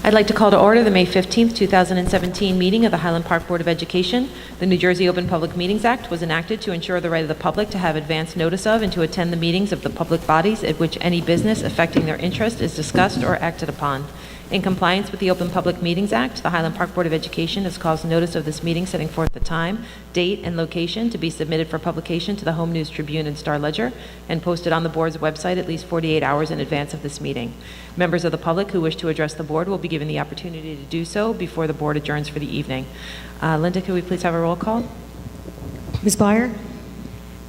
I'd like to call to order the May 15th, 2017 meeting of the Highland Park Board of Education. The New Jersey Open Public Meetings Act was enacted to ensure the right of the public to have advance notice of and to attend the meetings of the public bodies at which any business affecting their interest is discussed or acted upon. In compliance with the Open Public Meetings Act, the Highland Park Board of Education has caused notice of this meeting setting forth the time, date, and location to be submitted for publication to the Home News Tribune and Star Ledger and posted on the board's website at least 48 hours in advance of this meeting. Members of the public who wish to address the board will be given the opportunity to do so before the board adjourns for the evening. Linda, could we please have a roll call? Ms. Byer?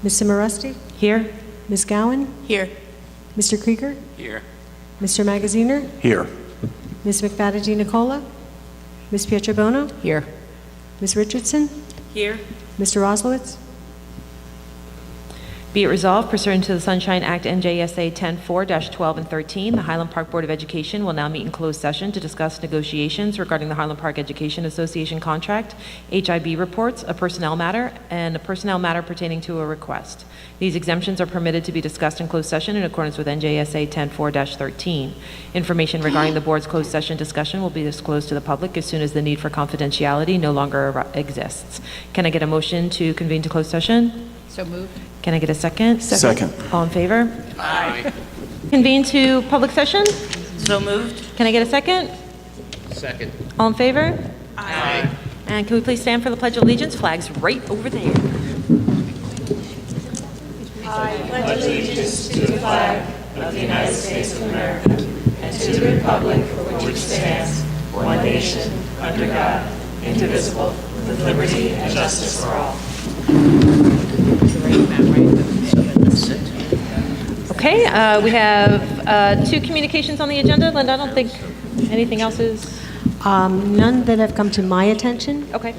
Ms. Cimarusti? Here. Ms. Gowan? Here. Mr. Krieger? Here. Mr. Magaziner? Here. Ms. McFadden Nicola? Ms. Pietrobono? Here. Ms. Richardson? Here. Mr. Roslowitz? Be it resolved, pursuant to the Sunshine Act NJSA 10-4-12 and 13, the Highland Park Board of Education will now meet in closed session to discuss negotiations regarding the Highland Park Education Association contract, HIB reports, a personnel matter, and a personnel matter pertaining to a request. These exemptions are permitted to be discussed in closed session in accordance with NJSA 10-4-13. Information regarding the board's closed session discussion will be disclosed to the public as soon as the need for confidentiality no longer exists. Can I get a motion to convene to closed session? So moved. Can I get a second? Second. All in favor? Aye. Convene to public session? So moved. Can I get a second? Second. All in favor? Aye. And can we please stand for the Pledge of Allegiance? Flags right over there. I pledge allegiance to the flag of the United States of America and to the republic for which it stands, one nation, under God, indivisible, with liberty and justice for all. Okay, we have two communications on the agenda. Linda, I don't think anything else is... None that have come to my attention. Okay.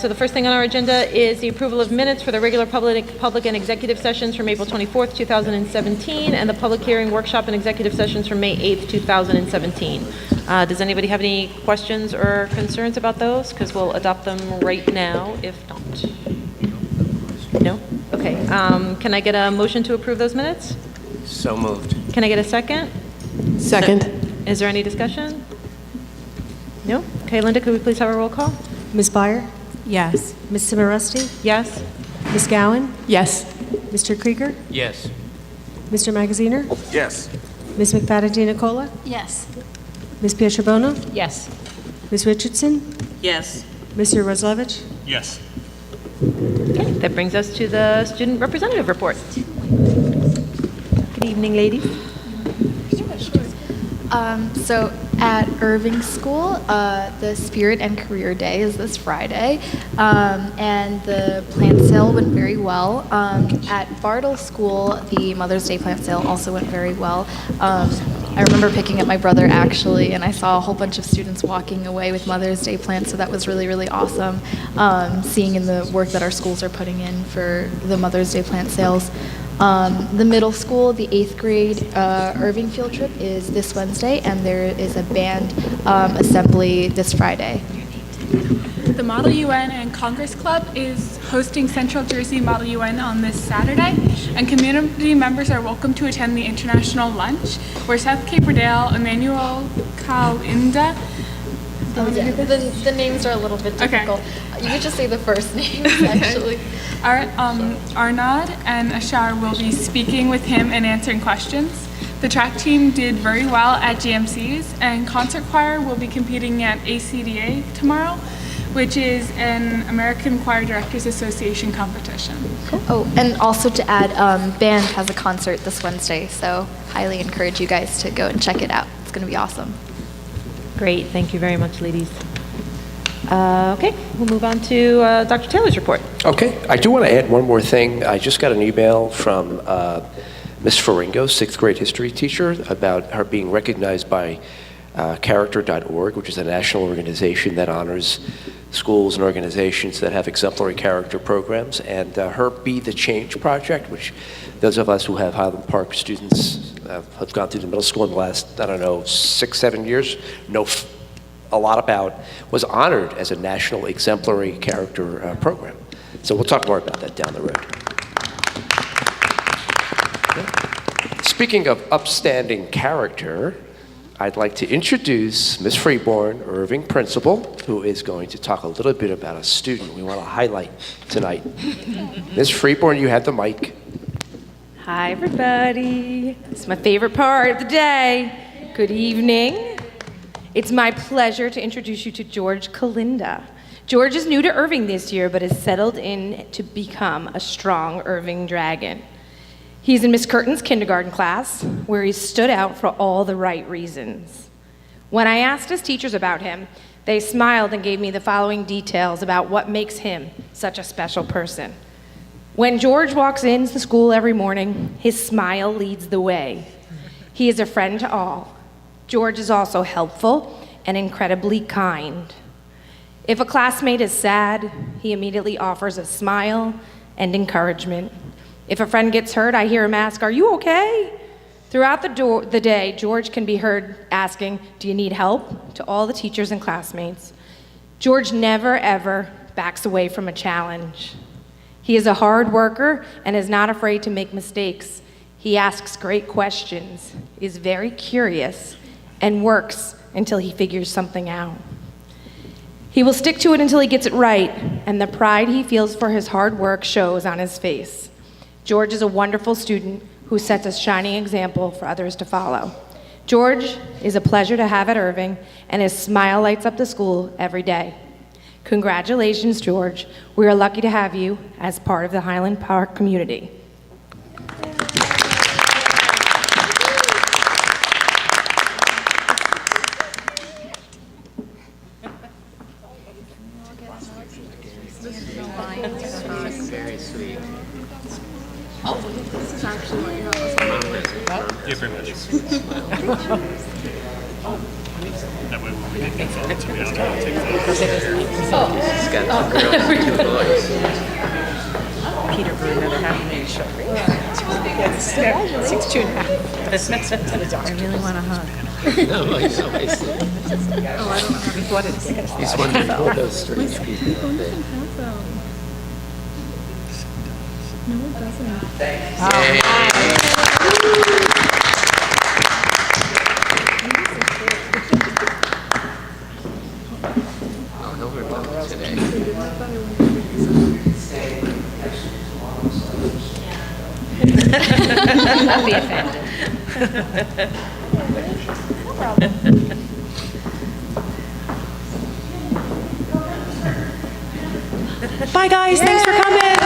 So the first thing on our agenda is the approval of minutes for the regular public and executive sessions from April 24th, 2017, and the public hearing, workshop, and executive sessions from May 8th, 2017. Does anybody have any questions or concerns about those? Because we'll adopt them right now, if not. No? Okay. Can I get a motion to approve those minutes? So moved. Can I get a second? Second. Is there any discussion? No? Okay, Linda, could we please have a roll call? Ms. Byer? Yes. Ms. Cimarusti? Yes? Ms. Gowan? Yes. Mr. Krieger? Yes. Mr. Magaziner? Yes. Ms. McFadden Nicola? Yes. Ms. Pietrobono? Yes. Ms. Richardson? Yes. Mr. Roslowitz? Yes. Okay, that brings us to the student representative report. Good evening, ladies. So at Irving School, the Spirit and Career Day is this Friday, and the plant sale went very well. At Bartle School, the Mother's Day plant sale also went very well. I remember picking up my brother actually, and I saw a whole bunch of students walking away with Mother's Day plants, so that was really, really awesome, seeing in the work that our schools are putting in for the Mother's Day plant sales. The middle school, the 8th grade Irving field trip is this Wednesday, and there is a band assembly this Friday. The Model UN and Congress Club is hosting Central Jersey Model UN on this Saturday, and community members are welcome to attend the international lunch, where Seth Caperdale, Emmanuel Kalinda, The names are a little bit difficult. You could just say the first names, actually. Arnaud and Ashar will be speaking with him and answering questions. The track team did very well at GMCs, and concert choir will be competing at ACDA tomorrow, which is an American Choir Directors Association competition. Cool. Oh, and also to add, band has a concert this Wednesday, so highly encourage you guys to go and check it out. It's going to be awesome. Great, thank you very much, ladies. Okay, we'll move on to Dr. Taylor's report. Okay, I do want to add one more thing. I just got an email from Ms. Faringo, 6th grade history teacher, about her being recognized by character.org, which is a national organization that honors schools and organizations that have exemplary character programs, and her Be the Change project, which those of us who have Highland Park students have gone through the middle school in the last, 6-7 years, know a lot about, was honored as a national exemplary character program. So we'll talk more about that down the road. Speaking of upstanding character, I'd like to introduce Ms. Freeborn, Irving Principal, who is going to talk a little bit about a student we want to highlight tonight. Ms. Freeborn, you have the mic. Hi, everybody. It's my favorite part of the day. Good evening. It's my pleasure to introduce you to George Kalinda. George is new to Irving this year, but has settled in to become a strong Irving dragon. He's in Miss Curtin's kindergarten class, where he stood out for all the right reasons. When I asked his teachers about him, they smiled and gave me the following details about what makes him such a special person. When George walks into school every morning, his smile leads the way. He is a friend to all. George is also helpful and incredibly kind. If a classmate is sad, he immediately offers a smile and encouragement. If a friend gets hurt, I hear him ask, "Are you okay?" Throughout the day, George can be heard asking, "Do you need help?" to all the teachers and classmates. George never, ever backs away from a challenge. He is a hard worker and is not afraid to make mistakes. He asks great questions, is very curious, and works until he figures something out. He will stick to it until he gets it right, and the pride he feels for his hard work shows on his face. George is a wonderful student who sets a shining example for others to follow. George is a pleasure to have at Irving, and his smile lights up the school every day. Congratulations, George. We are lucky to have you as part of the Highland Park community. Very sweet. Yeah, very much. That way when we get good photos, we don't have to take photos. She's got two girls and two boys. Peter for another half an inch. Six, 2.5. I really want a hug. No, I know, I see. Oh, I don't know. What is it? He's wondering who those strange people are. No, it doesn't. Oh, no, we're done today. Don't be offended. No problem. Bye, guys. Thanks for coming.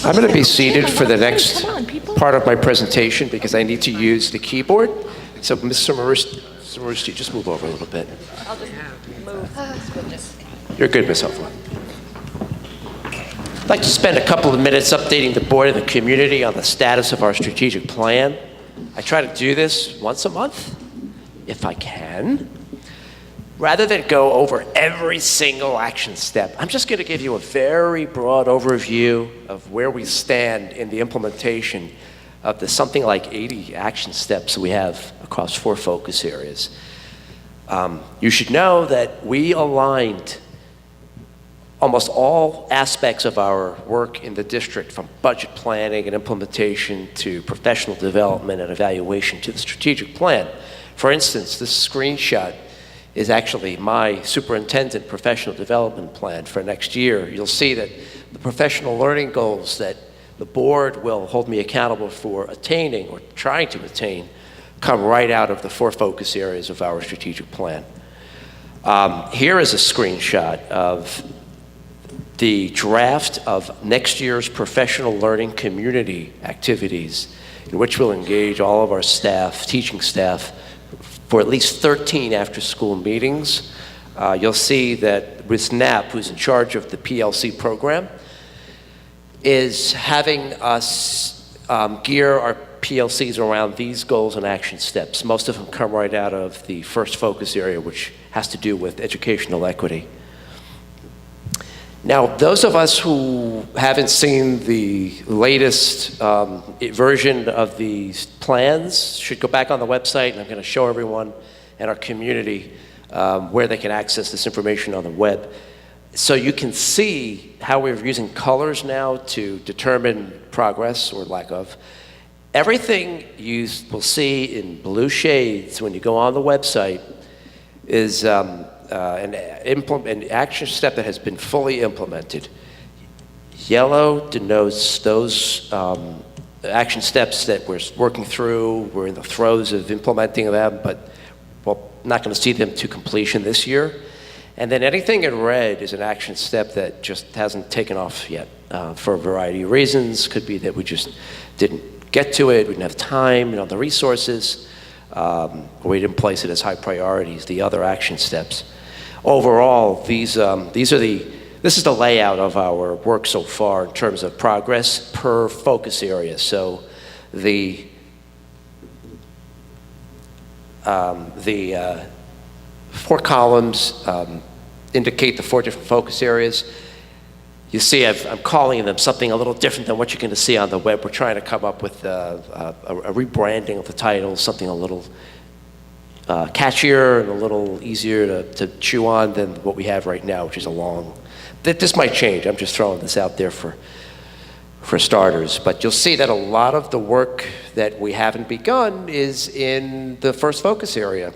I'm going to be seated for the next part of my presentation because I need to use the keyboard. So, Mr. Marusti, just move over a little bit. I'll just move. You're good, Ms. Hoffman. I'd like to spend a couple of minutes updating the board and the community on the status of our strategic plan. I try to do this once a month, if I can. Rather than go over every single action step, I'm just going to give you a very broad overview of where we stand in the implementation of the something like 80 action steps we have across 4 focus areas. You should know that we aligned almost all aspects of our work in the district, from budget planning and implementation to professional development and evaluation to the strategic plan. For instance, this screenshot is actually my superintendent professional development plan for next year. You'll see that the professional learning goals that the board will hold me accountable for attaining or trying to attain come right out of the 4 focus areas of our strategic plan. Here is a screenshot of the draft of next year's professional learning community activities, in which we'll engage all of our staff, teaching staff, for at least 13 after-school meetings. You'll see that Ms. Knapp, who's in charge of the PLC program, is having us gear our PLCs around these goals and action steps. Most of them come right out of the first focus area, which has to do with educational equity. Now, those of us who haven't seen the latest version of these plans should go back on the website, and I'm going to show everyone and our community where they can access this information on the web. So you can see how we're using colors now to determine progress or lack of. Everything you will see in blue shades when you go on the website is an action step that has been fully implemented. Yellow denotes those action steps that we're working through. We're in the throes of implementing them, but we're not going to see them to completion this year. And then anything in red is an action step that just hasn't taken off yet for a variety of reasons. Could be that we just didn't get to it, we didn't have time, the resources, or we didn't place it as high priorities, the other action steps. Overall, this is the layout of our work so far in terms of progress per focus area. So the 4 columns indicate the 4 different focus areas. You see, I'm calling them something a little different than what you're going to see on the web. We're trying to come up with a rebranding of the title, something a little catchier and a little easier to chew on than what we have right now, which is a long. This might change. I'm just throwing this out there for starters. But you'll see that a lot of the work that we haven't begun is in the first focus area,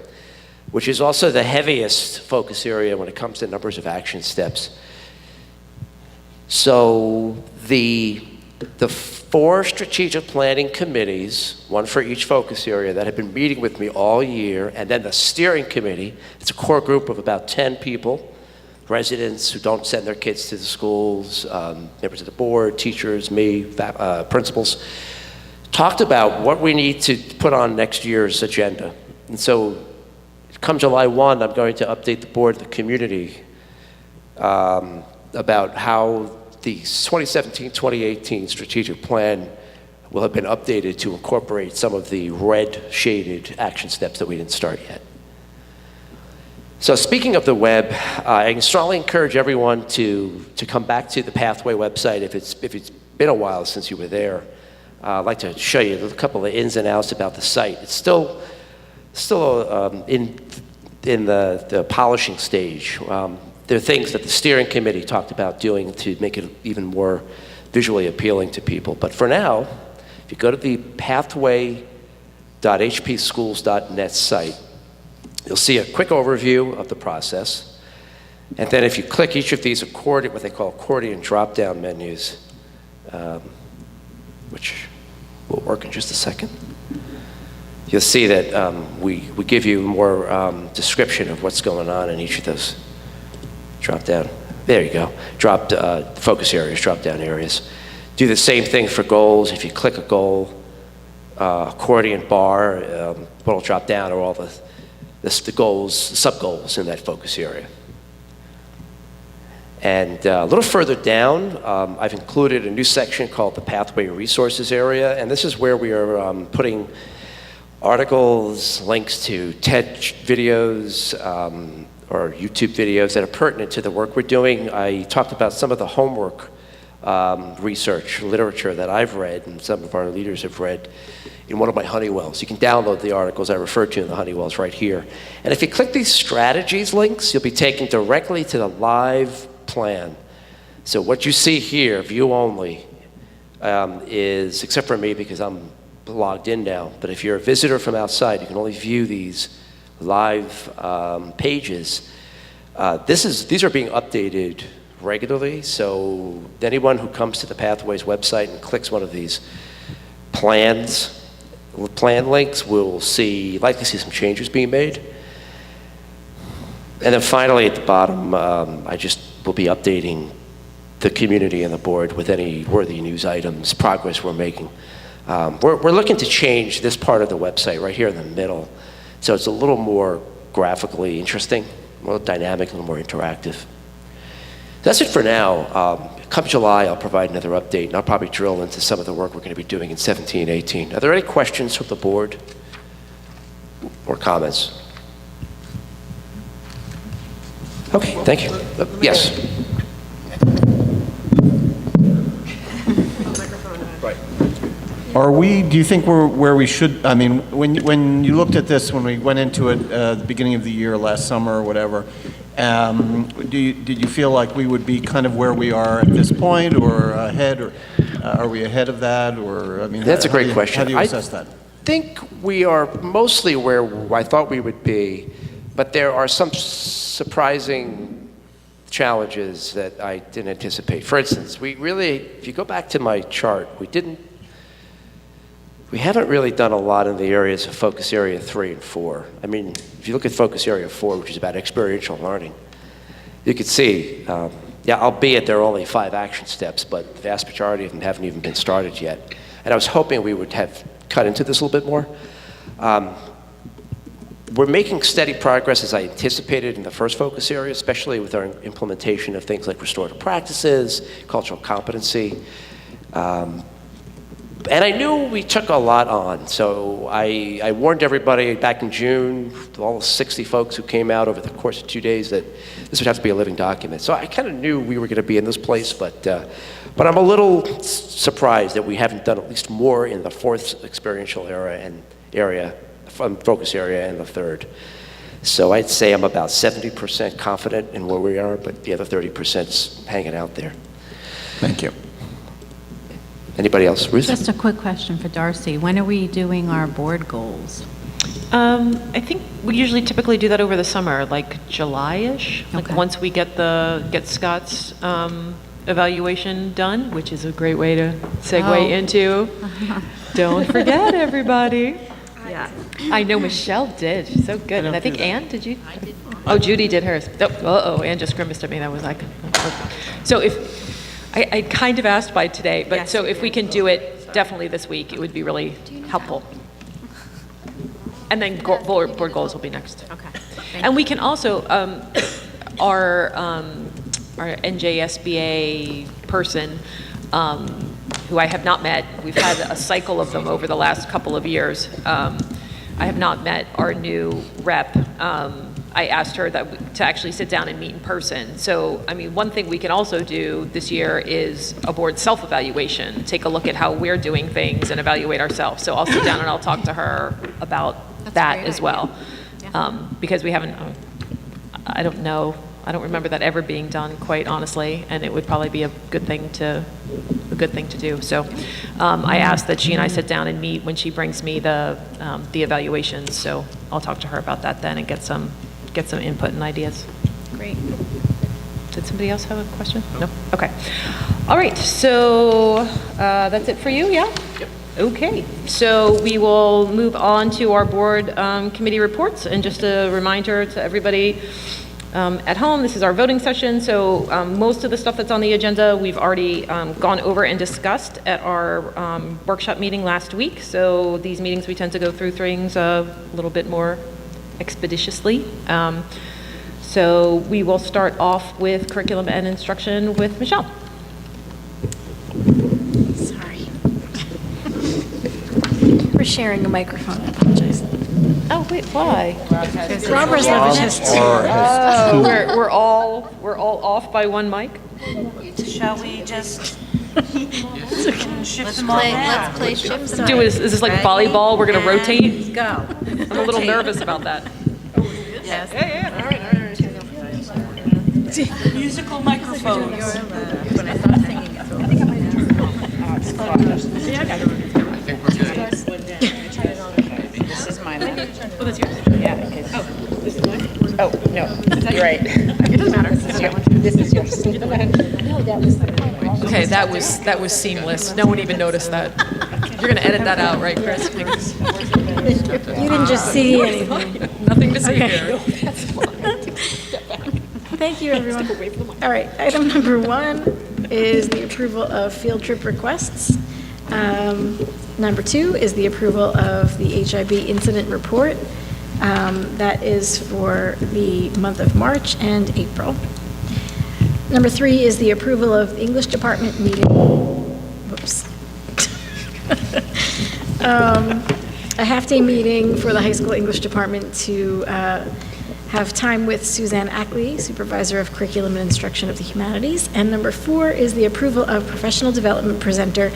which is also the heaviest focus area when it comes to numbers of action steps. So the 4 strategic planning committees, one for each focus area, that have been meeting with me all year, and then the steering committee, it's a core group of about 10 people, residents who don't send their kids to the schools, members of the board, teachers, me, principals, talked about what we need to put on next year's agenda. And so come July 1, I'm going to update the board, the community, about how the 2017-2018 strategic plan will have been updated to incorporate some of the red shaded action steps that we didn't start yet. So speaking of the web, I strongly encourage everyone to come back to the Pathway website if it's been a while since you were there. I'd like to show you a couple of ins and outs about the site. It's still in the polishing stage. There are things that the steering committee talked about doing to make it even more visually appealing to people. But for now, if you go to the pathway.hpschools.net site, you'll see a quick overview of the process. And then if you click each of these what they call accordion drop-down menus, which will work in just a second, you'll see that we give you more description of what's going on in each of those drop-down. There you go. Focus areas, drop-down areas. Do the same thing for goals. If you click a goal, accordion bar, what'll drop down are all the goals, sub-goals in that focus area. And a little further down, I've included a new section called the Pathway Resources area, and this is where we are putting articles, links to TED videos, or YouTube videos that are pertinent to the work we're doing. I talked about some of the homework research, literature that I've read and some of our leaders have read in one of my Honeywells. You can download the articles I referred to in the Honeywells right here. And if you click these strategies links, you'll be taken directly to the live plan. So what you see here, view only, is, except for me because I'm logged in now, but if you're a visitor from outside, you can only view these live pages. These are being updated regularly, so anyone who comes to the Pathways website and clicks one of these plan links will likely see some changes being made. And then finally at the bottom, I just will be updating the community and the board with any worthy news items, progress we're making. We're looking to change this part of the website right here in the middle, so it's a little more graphically interesting, more dynamic, a little more interactive. That's it for now. Come July, I'll provide another update, and I'll probably drill into some of the work we're going to be doing in 17, 18. Are there any questions from the board or comments? Okay, thank you. Yes. Do you think we're where we should, I mean, when you looked at this, when we went into it at the beginning of the year, last summer or whatever, Did you feel like we would be kind of where we are at this point, or ahead, or are we ahead of that, or, I mean... That's a great question. How do you assess that? I think we are mostly where I thought we would be, but there are some surprising challenges that I didn't anticipate. For instance, we really, if you go back to my chart, we haven't really done a lot in the areas of focus area 3 and 4. I mean, if you look at focus area 4, which is about experiential learning, you could see, albeit there are only 5 action steps, but the vast majority of them haven't even been started yet. And I was hoping we would have cut into this a little bit more. We're making steady progress as I anticipated in the first focus area, especially with our implementation of things like restorative practices, cultural competency. And I knew we took a lot on, so I warned everybody back in June, all the 60 folks who came out over the course of 2 days, that this would have to be a living document. So I kind of knew we were going to be in this place, but I'm a little surprised that we haven't done at least more in the 4th experiential area, focus area, and the 3rd. So I'd say I'm about 70% confident in where we are, but the other 30%'s hanging out there. Thank you. Anybody else? Ruth? Just a quick question for Darcy. When are we doing our board goals? I think we usually typically do that over the summer, like July-ish. Like Okay. once we get Scott's evaluation done, which is a great way to segue into. Don't forget, everybody. Yeah. I know Michelle did. She's so good. And I think Ann, did you? I did. Oh, Judy did hers. Ann just grimaced at me. That was like. So if. I kind of asked by today, but so if we can do it definitely this week, it would be really helpful. And then board goals will be next. Okay. And we can also, our NJSBA person, who I have not met, we've had a cycle of them over the last couple of years. I have not met our new rep. I asked her to actually sit down and meet in person. So, I mean, one thing we can also do this year is a board self-evaluation, take a look at how we're doing things and evaluate ourselves. So I'll sit down and I'll talk to her about that as well. Because we haven't, I don't know, I don't remember that ever being done, quite honestly, and it would probably be a good thing to do. So I asked that she and I sit down and meet when she brings me the evaluations. So I'll talk to her about that then and get some input and ideas. Great. Did somebody else have a question? No? Okay. All right, so that's it for you, yeah? Yep. Okay, so we will move on to our board committee reports. And just a reminder to everybody at home, this is our voting session. So most of the stuff that's on the agenda, we've already gone over and discussed at our workshop meeting last week. So these meetings, we tend to go through things a little bit more expeditiously. So we will start off with curriculum and instruction with Michelle. Sorry. We're sharing a microphone, I apologize. Oh, wait, why? Robert Levich. Oh, we're all off by one mic? Shall we just shift them all Let's down? play ships. Is this like volleyball? We're going to rotate? Go. I'm a little nervous about that. Yes. Yeah. All right. Musical microphones. I think we're good. This is mine. Oh, that's yours? Yeah. Oh, this is mine? Oh, no. You're right. It doesn't matter. This is yours. Okay, that was seamless. No one even noticed that. You're going to edit that out, right, Chris? You didn't just see anything. Nothing to see here. Thank you, everyone. All right, item number 1 is the approval of field trip requests. Number 2 is the approval of the HIB incident report. That is for the month of March and April. Number 3 is the approval of English department meeting. Whoops. A half-day meeting for the high school English department to have time with Suzanne Ackley, Supervisor of Curriculum and Instruction of the Humanities. And number 4 is the approval of professional development presenter.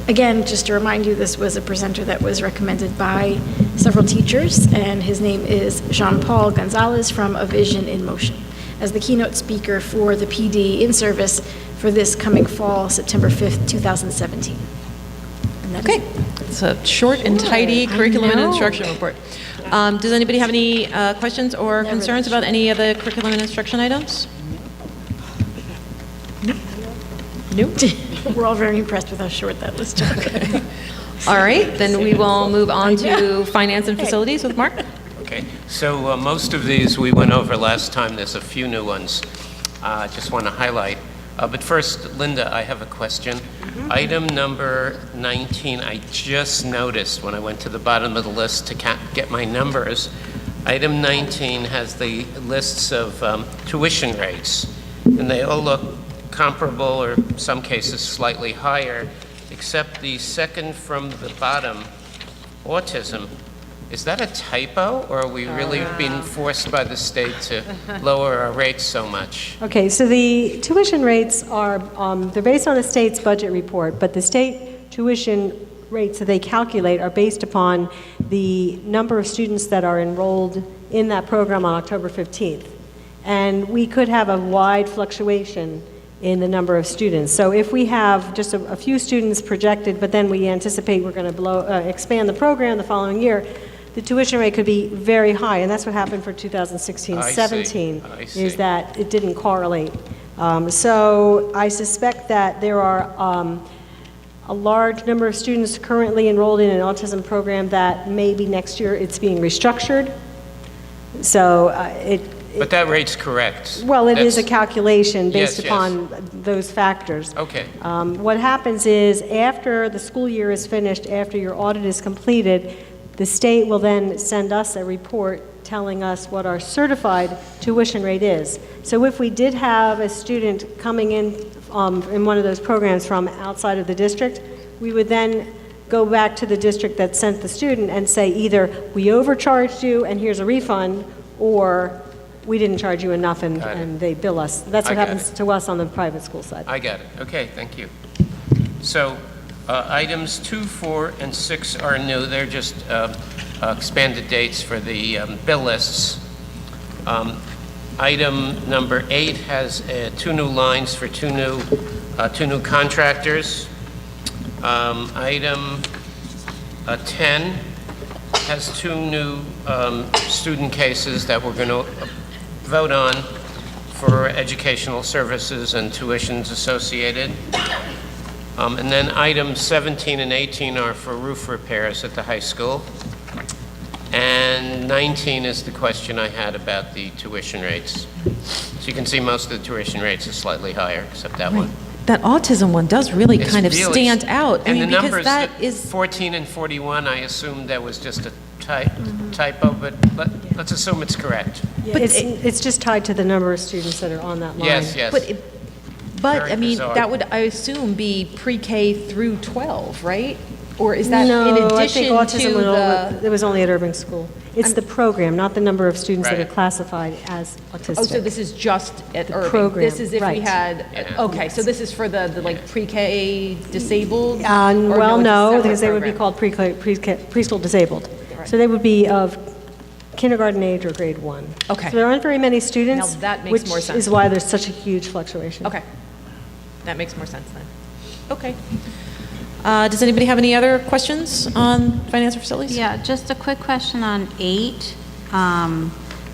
Again, just to remind you, this was a presenter that was recommended by several teachers, and his name is Jean-Paul Gonzalez from A Vision in Motion. as the keynote speaker for the PD in service for this coming fall, September 5th, 2017. And that is Okay, it's a short and tidy curriculum and instruction report. Does anybody have any questions or concerns about any of the curriculum and instruction items? No? We're all very impressed with how short that list took. All right, then we will move on to finance and facilities with Mark. Okay, so most of these we went over last time. There's a few new ones I just want to highlight. But first, Linda, I have a question. Item number 19, I just noticed when I went to the bottom of the list to get my numbers. Item 19 has the lists of tuition rates, and they all look comparable, or in some cases slightly higher, except the second from the bottom, autism. Is that a typo, or are we really being forced by the state to lower our rates so much? Okay, so the tuition rates are, they're based on the state's budget report, but the state tuition rates that they calculate are based upon the number of students that are enrolled in that program on October 15th. And we could have a wide fluctuation in the number of students. So if we have just a few students projected, but then we anticipate we're going to expand the program the following year, the tuition rate could be very high, and that's what happened for 2016-17, is that it didn't correlate. So I suspect that there are a large number of students currently enrolled in an autism program that maybe next year it's being restructured. So But that rate's correct. well, it is a calculation based Yes, upon those factors. Okay. What happens is, after the school year is finished, after your audit is completed, the state will then send us a report telling us what our certified tuition rate is. So if we did have a student coming in one of those programs from outside of the district, we would then go back to the district that sent the student and say either we overcharged you and here's a refund, or we didn't charge you enough and they bill us. That's what happens to us on the private school side. I got it. Okay, thank you. So items 2, 4, and 6 are new. They're just expanded dates for the bill lists. Item number 8 has 2 new lines for two new contractors. Item 10 has 2 new student cases that we're going to vote on for educational services and tuitions associated. And then items 17 and 18 are for roof repairs at the high school. And 19 is the question I had about the tuition rates. So you can see most of the tuition rates are slightly higher, except that one. That autism one does really It's kind of really- stand out. And the because numbers, that the is 14 and 41, I assumed that was just a typo, but let's assume it's correct. But it's just tied to the number of students that are on that line. Yes, yes. But Very I mean, bizarre. that would, I assume, be pre-K through 12, right? Or is that No, in I addition think autism to the? it was only at Irving School. It's the program, not the number of students that Right. are classified as autistic. Oh, so this is just at Irving? program, This is if we right. had, okay, so this is for the like pre-K disabled? Or Well, it's a no, separate because they would be program? called preschool disabled. So they would be of kindergarten age or grade 1. Okay. So there aren't very many students. Now that makes more sense. Which is why there's such a huge fluctuation. Okay, that makes more sense then. Okay. Does anybody have any other questions on finance or facilities? Yeah, just a quick question on 8.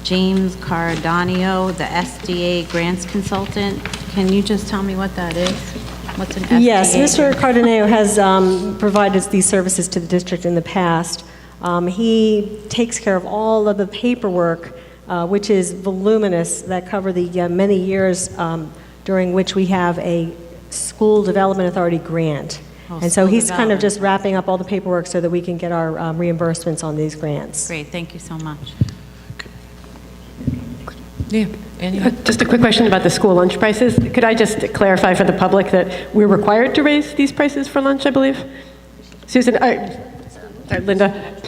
James Cardano, the SDA grants consultant. Can you just tell me what that is? What's an SDA? Yes, Mr. Cardeneo has provided these services to the district in the past. He takes care of all of the paperwork, which is voluminous, that cover the many years during which we have a School Development Authority grant. And so school he's kind of development. just wrapping up all the paperwork so that we can get our reimbursements on these grants. Great, thank you so much. Yeah. Annie? Just a quick question about the school lunch prices. Could I just clarify for the public that we're required to raise these prices for lunch, I believe? Susan, Linda?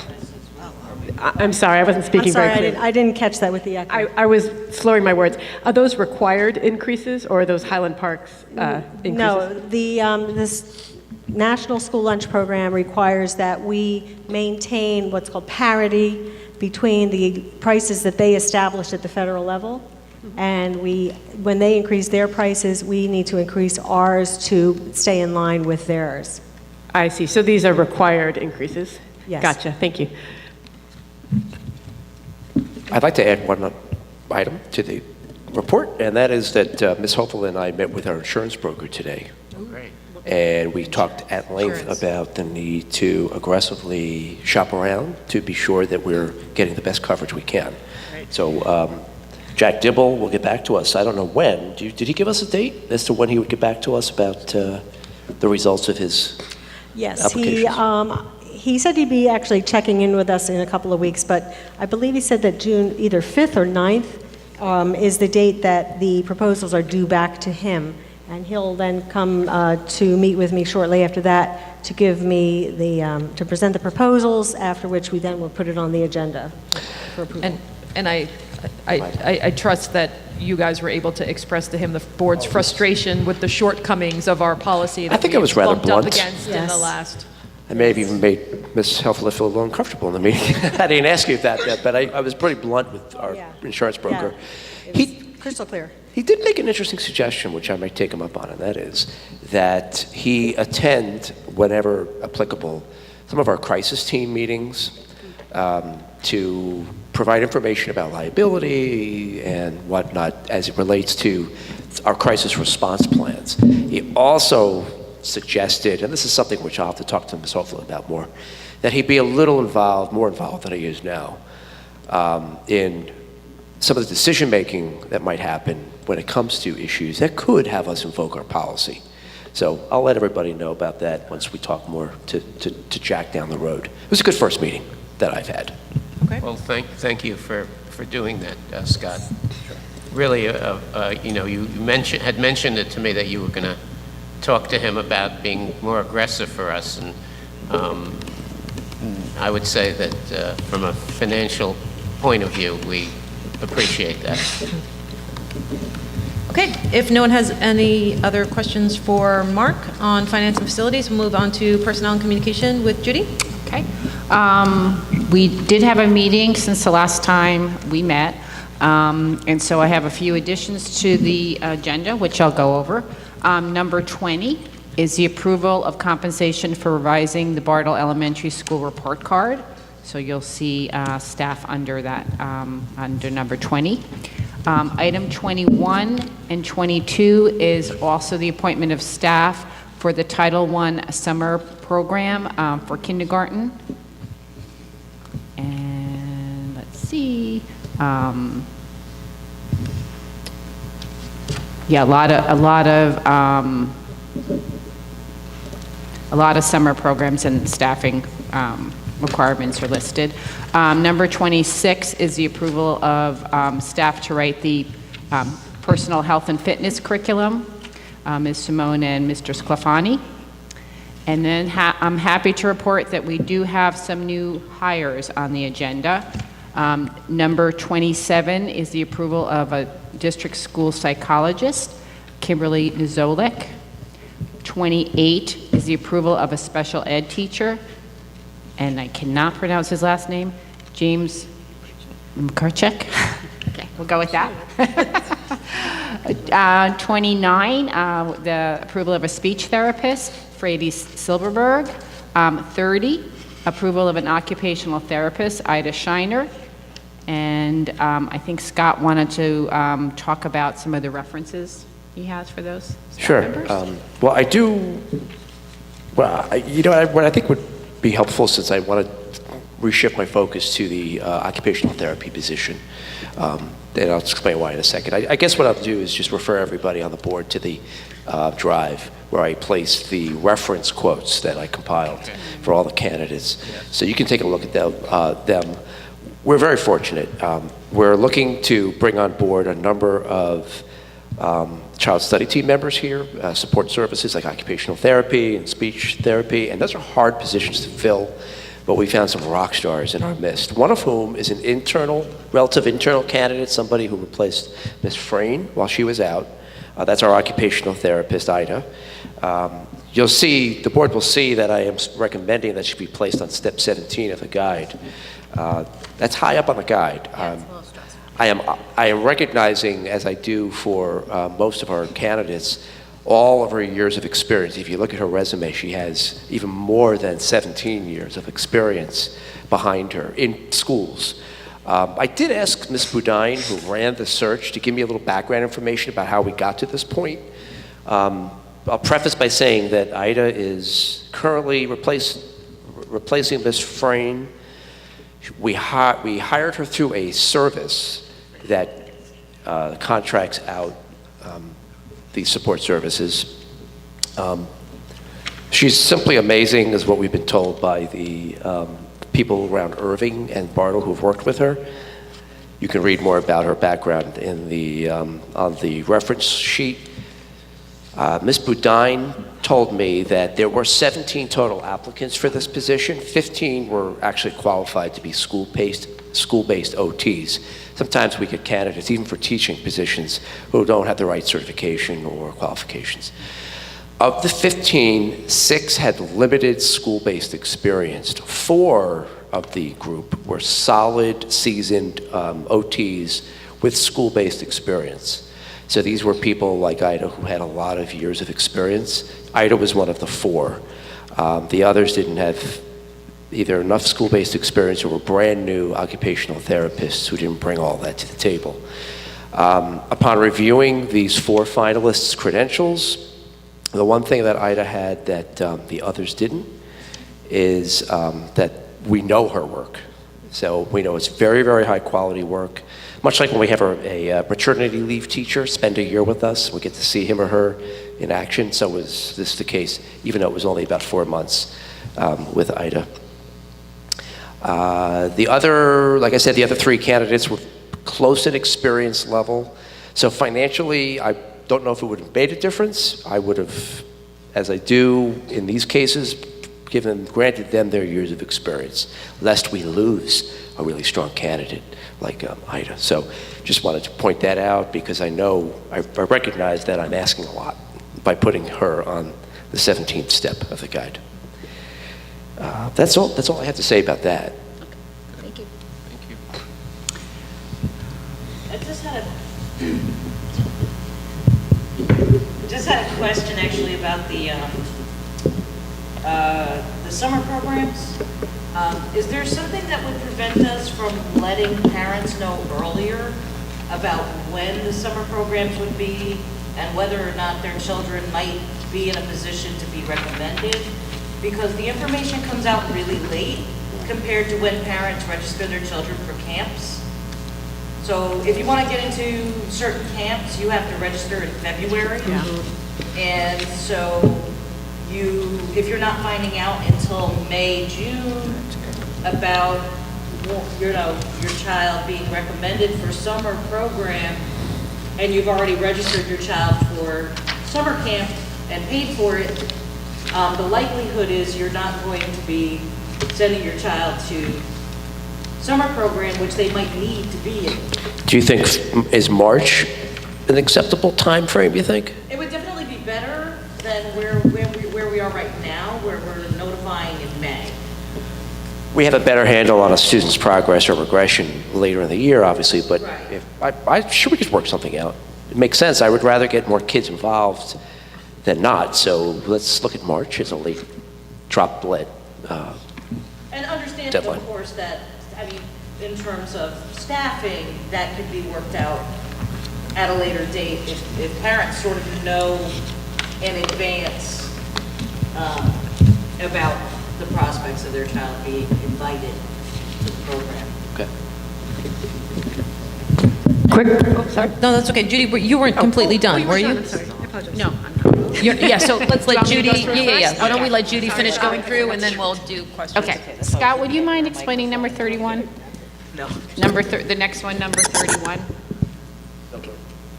I'm sorry, I wasn't speaking I'm sorry, very clearly. I didn't catch that with the echo. I was slurring my words. Are those required increases, or are those Highland Park's increases? No, this National School Lunch Program requires that we maintain what's called parity between the prices that they established at the federal level And when they increase their prices, we need to increase ours to stay in line with theirs. I see. So these are required increases? Yes. Gotcha. Thank you. I'd like to add one item to the report, and that is that Ms. Hopeful and I met with our insurance broker today. Great. And we talked at length about the need to aggressively shop around to be sure that we're getting the best coverage we can. So Jack Dibble will get back to us. I don't know when. Did he give us a date as to when he would get back to us about the results of his applications? He said he'd be actually checking in with us in a couple of weeks, but I believe he said that June either 5th or 9th is the date that the proposals are due back to him. And he'll then come to meet with me shortly after that to give me to present the proposals, after which we then will put it on the agenda for approval. And I trust that you guys were able to express to him the board's frustration with the shortcomings of our policy that I think I was rather bumped up blunt. against in the last. I may have even made Ms. Helfler feel a little uncomfortable in the meeting. I didn't ask you that yet, but I was pretty blunt with our insurance broker. Crystal clear. He did make an interesting suggestion, which I might take him up on, and that is that he attend, whenever applicable, some of our crisis team meetings to provide information about liability and whatnot as it relates to our crisis response plans. He also suggested, and this is something which I'll have to talk to Ms. Hopeful about more, that he be a little involved, more involved than he is now, in some of the decision-making that might happen when it comes to issues that could have us invoke our policy. So I'll let everybody know about that once we talk more to Jack down the road. It was a good first meeting that I've had. Okay. Well, thank you for doing that, Scott. Really, you had mentioned it to me that you were going to talk to him about being more aggressive for us, and I would say that from a financial point of view, we appreciate that. Okay, if no one has any other questions for Mark on finance and facilities, we'll move on to personnel and communication with Judy. Okay. We did have a meeting since the last time we met, and so I have a few additions to the agenda, which I'll go over. Number 20 is the approval of compensation for revising the Bartle Elementary School report card. So you'll see staff under that, under number 20. Item 21 and 22 is also the appointment of staff for the Title I summer program for kindergarten. And let's see. Yeah, a lot of summer programs and staffing requirements are listed. Number 26 is the approval of staff to write the personal health and fitness curriculum, Ms. Simone and Mr. Sclafani. And then I'm happy to report that we do have some new hires on the agenda. Number 27 is the approval of a district school psychologist, Kimberly Nizolik. 28 is the approval of a special ed teacher, and I cannot pronounce his last name, James Mkarchek. Okay, we'll go with that. 29, the approval of a speech therapist, Frady Silverberg. 30, approval of an occupational therapist, Ida Shiner. And I think Scott wanted to talk about some of the references he has for those staff Sure. members. Well, I do. Well, what I think would be helpful, since I want to reshift my focus to the occupational therapy position, and I'll explain why in a second. I guess what I'll do is just refer everybody on the board to the drive where I placed the reference quotes that I compiled for all the candidates. So you can take a look at them. We're very fortunate. We're looking to bring on board a number of child study team members here, support services like occupational therapy and speech therapy, and those are hard positions to fill, but we found some rock stars in our midst, one of whom is an relative internal candidate, somebody who replaced Ms. Frayne while she was out. That's our occupational therapist, Ida. You'll see, the board will see that I am recommending that she be placed on step 17 of the guide. That's high up on the guide. I am recognizing, as I do for most of our candidates, all of her years of experience. If you look at her resume, she has even more than 17 years of experience behind her in schools. I did ask Ms. Boudin, who ran the search, to give me a little background information about how we got to this point. I'll preface by saying that Ida is currently replacing Ms. Frayne. We hired her through a service that contracts out these support services. She's simply amazing, is what we've been told by the people around Irving and Bartle who've worked with her. You can read more about her background in the, on the reference sheet. Ms. Boudin told me that there were 17 total applicants for this position. 15 were actually qualified to be school-based OTs. Sometimes we get candidates, even for teaching positions, who don't have the right certification or qualifications. Of the 15, 6 had limited school-based experience. 4 of the group were solid, seasoned OTs with school-based experience. So these were people like Ida who had a lot of years of experience. Ida was one of the 4. The others didn't have either enough school-based experience or were brand new occupational therapists who didn't bring all that to the table. Upon reviewing these 4 finalists' credentials, the one thing that Ida had that the others didn't is that we know her work. So we know it's very, very high quality work. Much like when we have a maternity leave teacher spend a year with us, we get to see him or her in action. So was this the case, even though it was only about 4 months with Ida. The other, like I said, the other 3 candidates were close at experience level. So financially, I don't know if it would have made a difference. I would have, as I do in these cases, granted them their years of experience, lest we lose a really strong candidate like Ida. So just wanted to point that out because I know, I recognize that I'm asking a lot by putting her on the 17th step of the guide. That's all I have to say about that. Thank you. Thank you. I just had a question actually about the summer programs. Is there something that would prevent us from letting parents know earlier about when the summer programs would be and whether or not their children might be in a position to be recommended? Because the information comes out really late compared to when parents register their children for camps. So if you want to get into certain camps, you have to register in February. And so if you're not finding out until May, June about your child being recommended for summer program, and you've already registered your child for summer camp and paid for it, the likelihood is you're not going to be sending your child to summer program, which they might need to be in. Do you think, is March an acceptable time frame, you think? It would definitely be better than where we are right now, where we're notifying in May. We have a better handle on a student's progress or regression later in the year, obviously, but I'm sure we could work something out. It makes sense. I would rather get more kids involved than not, so let's look at March as a late drop-lead And understand, deadline. of course, that, I mean, in terms of staffing, that could be worked out at a later date if parents sort of know in advance about the prospects of their child being invited to the program. Okay. Quick, sorry. No, that's okay. Judy, you weren't completely done, were you? I'm sorry. I apologize. No, Yeah, so let's let Do you Judy, want me to go through yeah. first? Why don't we Okay. let Judy finish going through, and then we'll do questions. Okay. Scott, would you mind explaining number 31? No. The next one, number 31?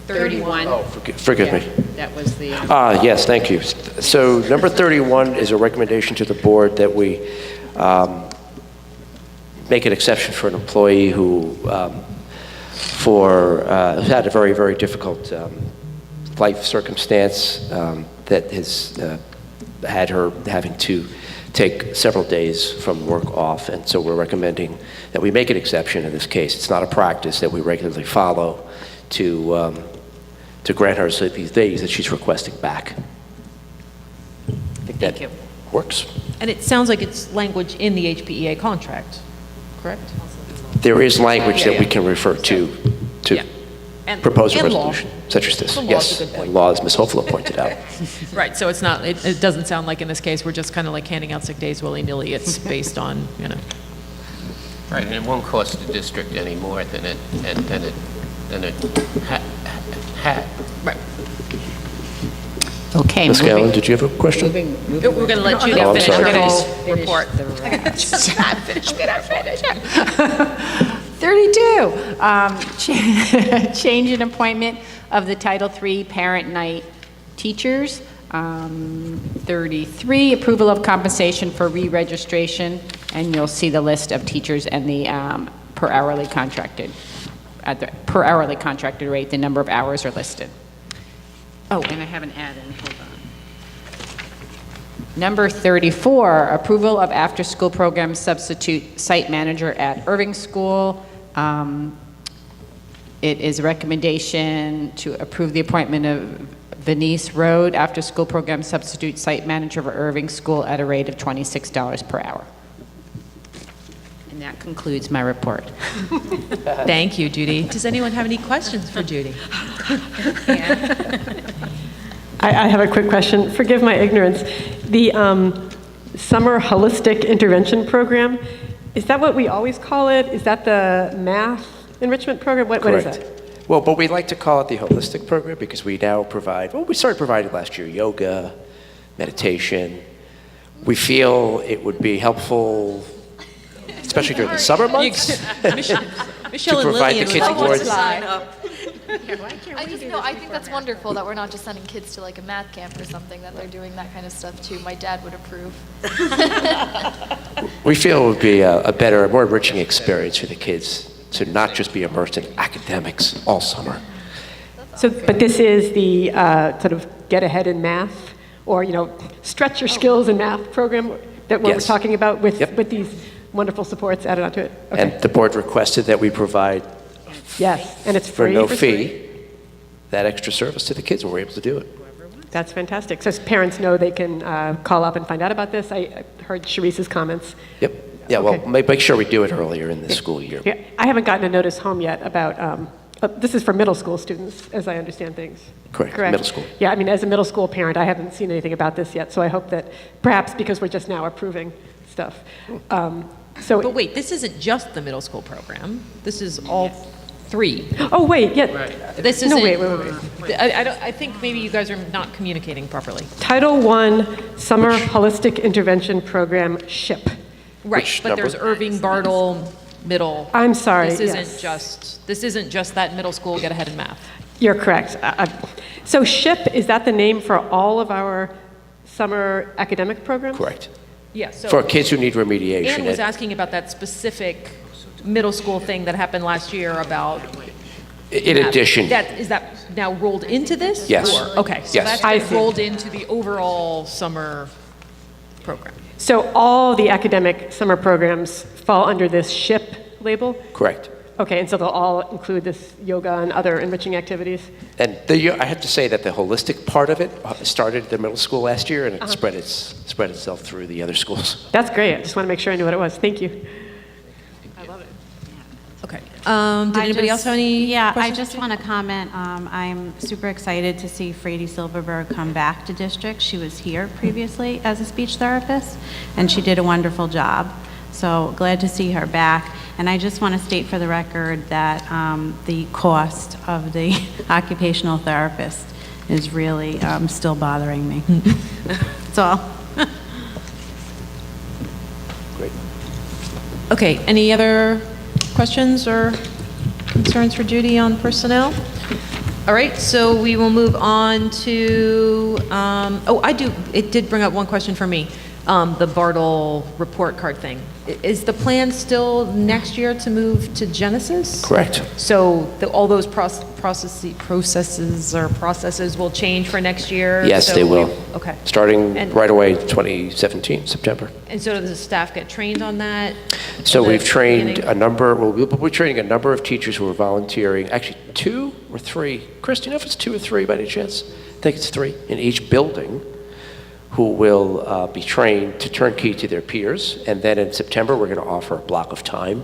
31. Oh, forgive me. That was the... Yes, thank you. So number 31 is a recommendation to the board that we make an exception for an employee who had a very, very difficult life circumstance that has had her having to take several days from work off, and so we're recommending that we make an exception in this case. It's not a practice that we regularly follow to grant her these days that she's requesting back. I think that works. And it sounds like it's language in the HPEA contract, correct? There is language that we can refer to propose a and law. resolution, such as this. The law is Yes, a good point. and law, as Ms. Hofla pointed out. Right, so it's not, it doesn't sound like in this case, we're just kind of like handing out sick days willy-nilly. It's based on, you know. Right, and it won't cost the district any more than it had. Right. Okay. Ms. Callen, did you have a question? We're going to let Judy Oh, I'm finish sorry. her whole report. I'm 32, change in appointment of the Title III Parent Night teachers. 33, approval of compensation for re-registration, and you'll see the list of teachers and the per hourly contracted rate, the number of hours are listed. Oh, and I have an add-in, hold on. Number 34, approval of after-school program substitute site manager at Irving School. It is a recommendation to approve the appointment of Venice Road after-school program substitute site manager for Irving School at a rate of $26 per hour. And that concludes my report. Thank you, Judy. Does anyone have any questions for Judy? I have a quick question. Forgive my ignorance. The Summer Holistic Intervention Program, is that what we always call it? Is that the math enrichment program? What is Correct. that? Well, but we like to call it the holistic program because we now provide, well, we started providing last year yoga, meditation. We feel it would be helpful, especially during the summer months, Michelle to and provide Lillian the kids would more. like to sign up. I think that's wonderful that we're not just sending kids to like a math camp or something, that they're doing that kind of stuff too. My dad would approve. We feel it would be a better, a more enriching experience for the kids to not just be immersed in academics all summer. So, but this is the sort of get ahead in math, or, stretch your skills in math program that we're Yes. talking about with these wonderful supports added onto it? Okay. And the board requested that we provide Yes, and it's for free. no for fee free. that extra service to the kids, and we're able to do it. That's fantastic. So parents know they can call up and find out about this. I heard Sharice's comments. Yep. Yeah, Okay. well, make sure we do it earlier in the school year. Yeah, I haven't gotten a notice home yet about, this is for middle school students, as I understand things. Correct, middle school. Yeah, I mean, as a middle school parent, I haven't seen anything about this yet, so I hope that perhaps because we're just now approving stuff. But wait, this isn't just the middle school program. This is all three. Oh, wait, yeah. This No, isn't. wait. I think maybe you guys are not communicating properly. Title I Summer Holistic Intervention Program, SHIP. Right, Which but number? there's Irving, Bartle, middle. I'm sorry, This isn't yes. just that middle school get ahead in math. You're correct. So SHIP, is that the name for all of our summer academic programs? Correct. Yeah, so. For kids who need remediation. Ann was asking about that specific middle school thing that happened last year about. In math. addition, Is that now rolled into this? Yes. Or- Okay, so Yes. that's I been see. rolled into the overall summer program. So all the academic summer programs fall under this SHIP label? correct. Okay, and so they'll all include this yoga and other enriching activities? And I have to say that the holistic part of it started at the middle school last year, and it spread itself through the other schools. That's great. I just want to make sure I knew what it was. Thank you. Okay. Did anybody else have any Yeah, I questions? just want to comment. I'm super excited to see Frady Silverberg come back to district. She was here previously as a speech therapist, and she did a wonderful job. So glad to see her back. And I just want to state for the record that the cost of the occupational therapist is really still bothering me. That's all. Great. Okay, any other questions or concerns for Judy on personnel? All right, so we will move on to, it did bring up one question for me. the Bartle report card thing. Is the plan still next year to move to Genesis? Correct. So all those processes will change for next year? Yes, So they will. Okay. Starting And- right away, 2017, September. And so does the staff get trained on that? So in the we've trained beginning? a number, well, we're training a number of teachers who are volunteering, actually 2 or 3. Chris, do you know if it's 2 or 3 by any chance? I think it's 3 in each building, who will be trained to turnkey to their peers. And then in September, we're going to offer a block of time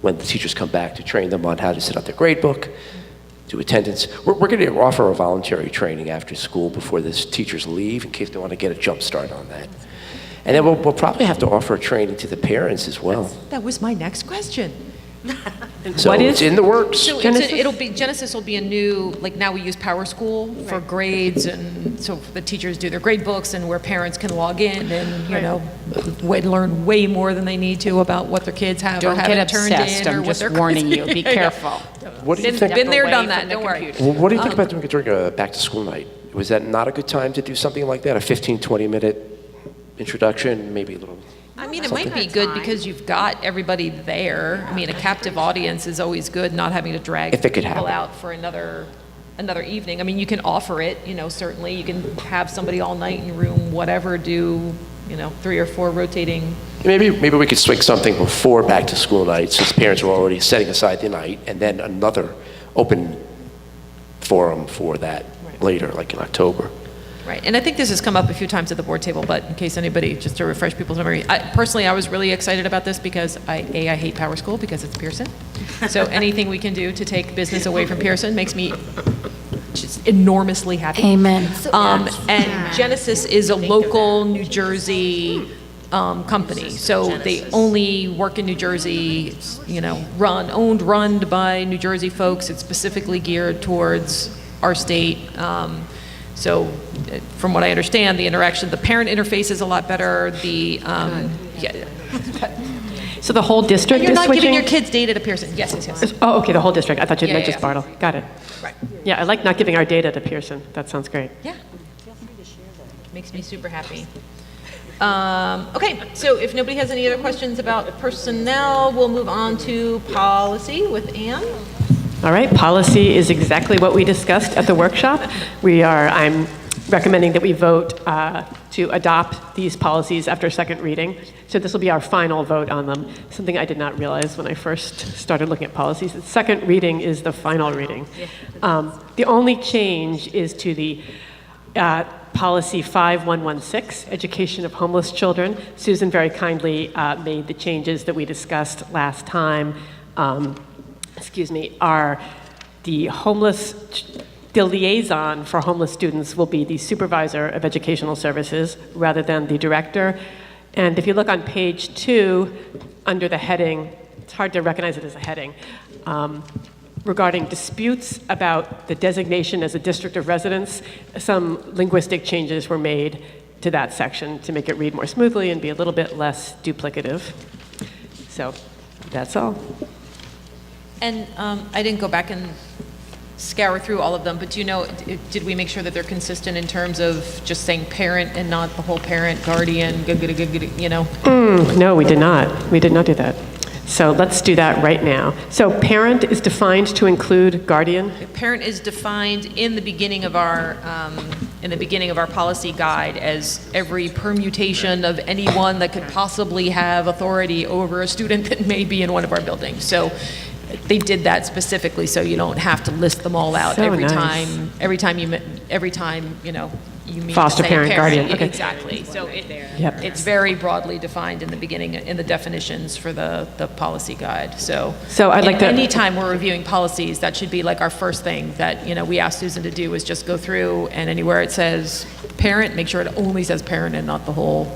when the teachers come back to train them on how to set up their grade book, do attendance. We're going to offer a voluntary training after school before the teachers leave in case they want to get a jump start on that. And then we'll probably have to offer a training to the parents as well. That was my next question. So What it's is in the works. So Genesis? Genesis will be a new, like now we use Power School for grades, and so the teachers do their grade books and where parents can log in and, learn way more than they need to about what their kids have or Don't haven't get turned obsessed, in or I'm what just their warning you, be I know. careful. What do you think? Been there, Step done away that, from the don't worry. computer. Well, what do you think about doing during a back-to-school night? Was that not a good time to do something like that? A 15, 20-minute introduction, maybe a little... I mean, it might be good because you've got everybody there. I mean, a captive audience is always good, not having to drag If it could people happen. out for another evening. I mean, you can offer it, certainly. You can have somebody all night in your room, whatever, do, 3 or 4 rotating. Maybe we could swing something before back-to-school night, since parents are already setting aside the night, and then another open forum for that later, like in October. Right, and I think this has come up a few times at the board table, but in case anybody, just to refresh people's memory, personally, I was really excited about this because I hate Power School because it's Pearson. So anything we can do to take business away from Pearson makes me just enormously happy. Amen. And Genesis is a local New Jersey company, so they only work in New Jersey, run by New Jersey folks. It's specifically geared towards our state. So from what I understand, the parent interface is a lot better. So the whole district You're is not switching? giving your kids data to Pearson. Yes. Oh, okay, the whole district. I thought you meant Yeah, just Bartle. Got it. Right. Yeah, I like not giving our data to Pearson. That sounds great. Yeah. Makes me super happy. Okay, so if nobody has any other questions about personnel, we'll move on to policy with Anne. All right, policy is exactly what we discussed at the workshop. I'm recommending that we vote to adopt these policies after second reading. So this will be our final vote on them, something I did not realize when I first started looking at policies. The second reading is the final reading. The only change is to the policy 5116, education of homeless children. Susan very kindly made the changes that we discussed last time. The liaison for homeless students will be the supervisor of educational services rather than the director. And if you look on page 2, under the heading, it's hard to recognize it as a heading, regarding disputes about the designation as a district of residence, some linguistic changes were made to that section to make it read more smoothly and be a little bit less duplicative. So that's all. And I didn't go back and scour through all of them, but did we make sure that they're consistent in terms of just saying parent and not the whole parent, guardian, No, we did not. We did not do that. So let's do that right now. So parent is defined to include guardian. Parent is defined in the beginning of our policy guide as every permutation of anyone that could possibly have authority over a student that may be in one of our buildings. So they did that specifically so you don't have to list them all out So every nice. time you mean Foster to say parent, guardian, okay. Exactly. So Yep. it's very broadly defined in the beginning, in the definitions for the policy guide. So I'd like to- anytime we're reviewing policies, that should be like our first thing that we asked Susan to do is just go through and anywhere it says parent, make sure it only says parent and not the whole.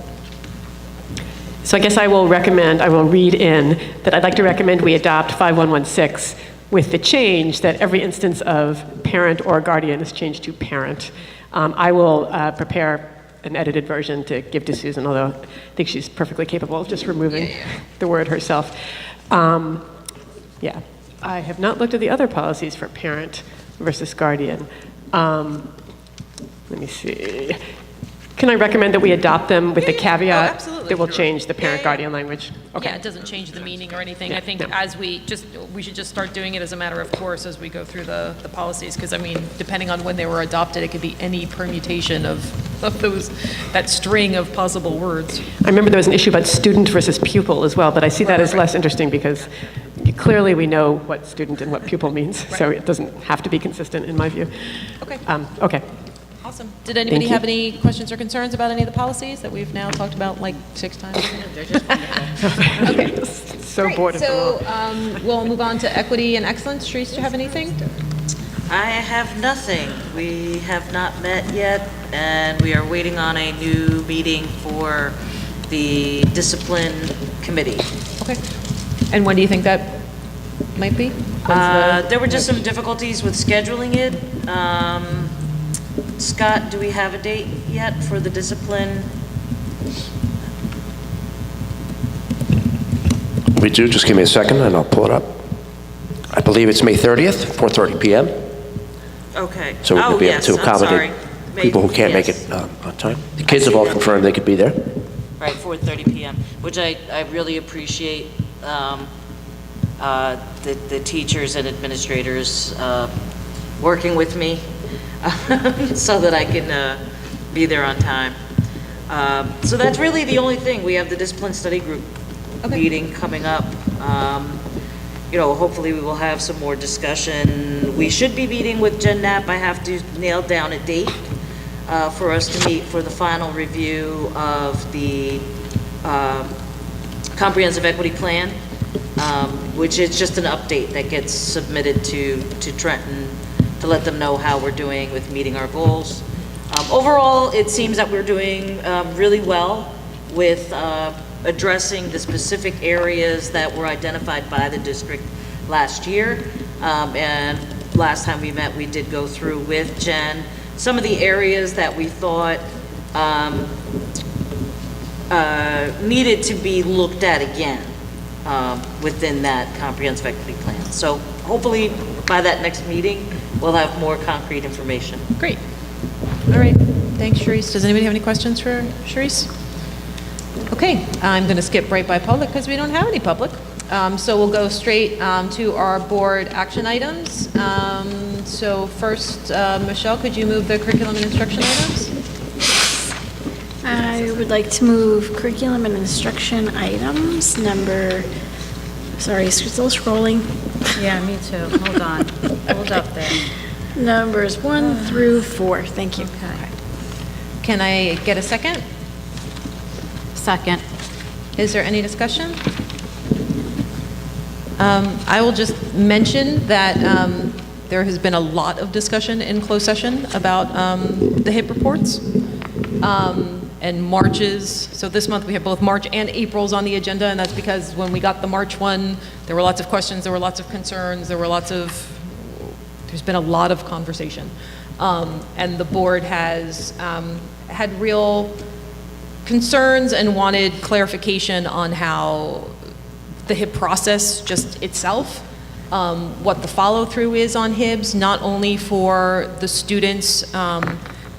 So I guess I will read in that I'd like to recommend we adopt 5116 with the change that every instance of parent or guardian is changed to parent. I will prepare an edited version to give to Susan, although I think she's perfectly capable of just removing the word herself. I have not looked at the other policies for parent versus guardian. Let me see. Can I recommend that we adopt them with the caveat absolutely. that we'll change the parent-guardian language? Okay. Yeah, it doesn't change the meaning or anything. I think as we should just start doing it as a matter of course as we go through the policies, because I mean, depending on when they were adopted, it could be any permutation of that string of possible words. I remember there was an issue about student versus pupil as well, but I see that as less interesting because clearly we know what student and what pupil means, so it doesn't have to be consistent in my view. Okay. Okay. Awesome. Did anybody Thank you. have any questions or concerns about any of the policies that we've now talked about like 6 times? Okay. So Great. bored of them all. So we'll move on to equity and excellence. Sharice, do you have anything? I have nothing. We have not met yet, and we are waiting on a new meeting for the discipline committee. Okay. And when do you think that might be? There were just some difficulties with scheduling it. Scott, do we have a date yet for the discipline? We do, just give me a second and I'll pull it up. I believe it's May 30th, 4:30 PM. Okay. So we Oh, could be able yes, to I'm accommodate sorry. people who can't make Yes. it on time. The kids have all confirmed they could be there. Right, 4:30 PM, which I really appreciate the teachers and administrators working with me so that I can be there on time. So that's really the only thing. We have the discipline study group meeting coming up. You know, hopefully we will have some more discussion. We should be meeting with Jen Knapp. I have to nail down a date for us to meet for the final review of the comprehensive equity plan, which is just an update that gets submitted to Trenton to let them know how we're doing with meeting our goals. Overall, it seems that we're doing really well with addressing the specific areas that were identified by the district last year. And last time we met, we did go through with Jen some of the areas that we thought needed to be looked at again within that comprehensive equity plan. So hopefully by that next meeting, we'll have more concrete information. Great. All right. Thanks, Sharice. Does anybody have any questions for Sharice? Okay. I'm going to skip right by public because we don't have any public. So we'll go straight to our board action items. So first, Michelle, could you move the curriculum and instruction items? I would like to move curriculum and instruction items sorry, still scrolling. Yeah, me too. Hold on. Hold up there. Numbers 1 through 4. Thank you. Okay. Can I get a second? Second. Is there any discussion? I will just mention that there has been a lot of discussion in closed session about the HIP reports and Marches. So this month we have both March and April's on the agenda, and that's because when we got the March one, there were lots of questions, there were lots of concerns, there's been a lot of conversation. And the board has had real concerns and wanted clarification on how the HIB process just itself, what the follow-through is on HIBs, not only for the students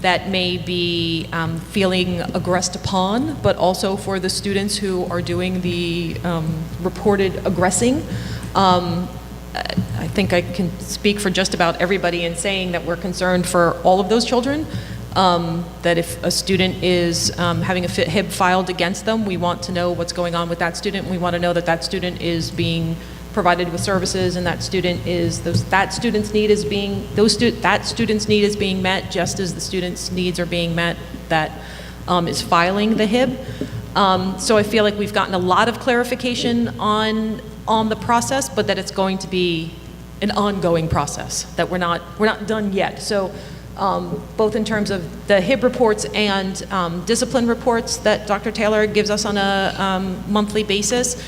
that may be feeling aggressed upon, but also for the students who are doing the reported aggressing. I think I can speak for just about everybody in saying that we're concerned for all of those children. That if a student is having a HIB filed against them, we want to know what's going on with that student. We want to know that that student is being provided with services, and that student's need is being met just as the student's needs are being met that is filing the HIB. So I feel like we've gotten a lot of clarification on the process, but that it's going to be an ongoing process, that we're not done yet. So both in terms of the HIB reports and discipline reports that Dr. Taylor gives us on a monthly basis,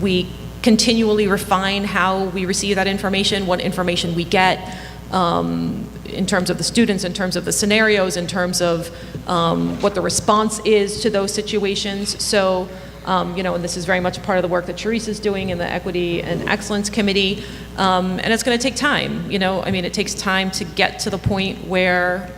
we continually refine how we receive that information, what information we get in terms of the students, in terms of the scenarios, in terms of what the response is to those situations. So, and this is very much part of the work that Sharice is doing in the Equity and Excellence Committee, and it's going to take time. It takes time to get to the point where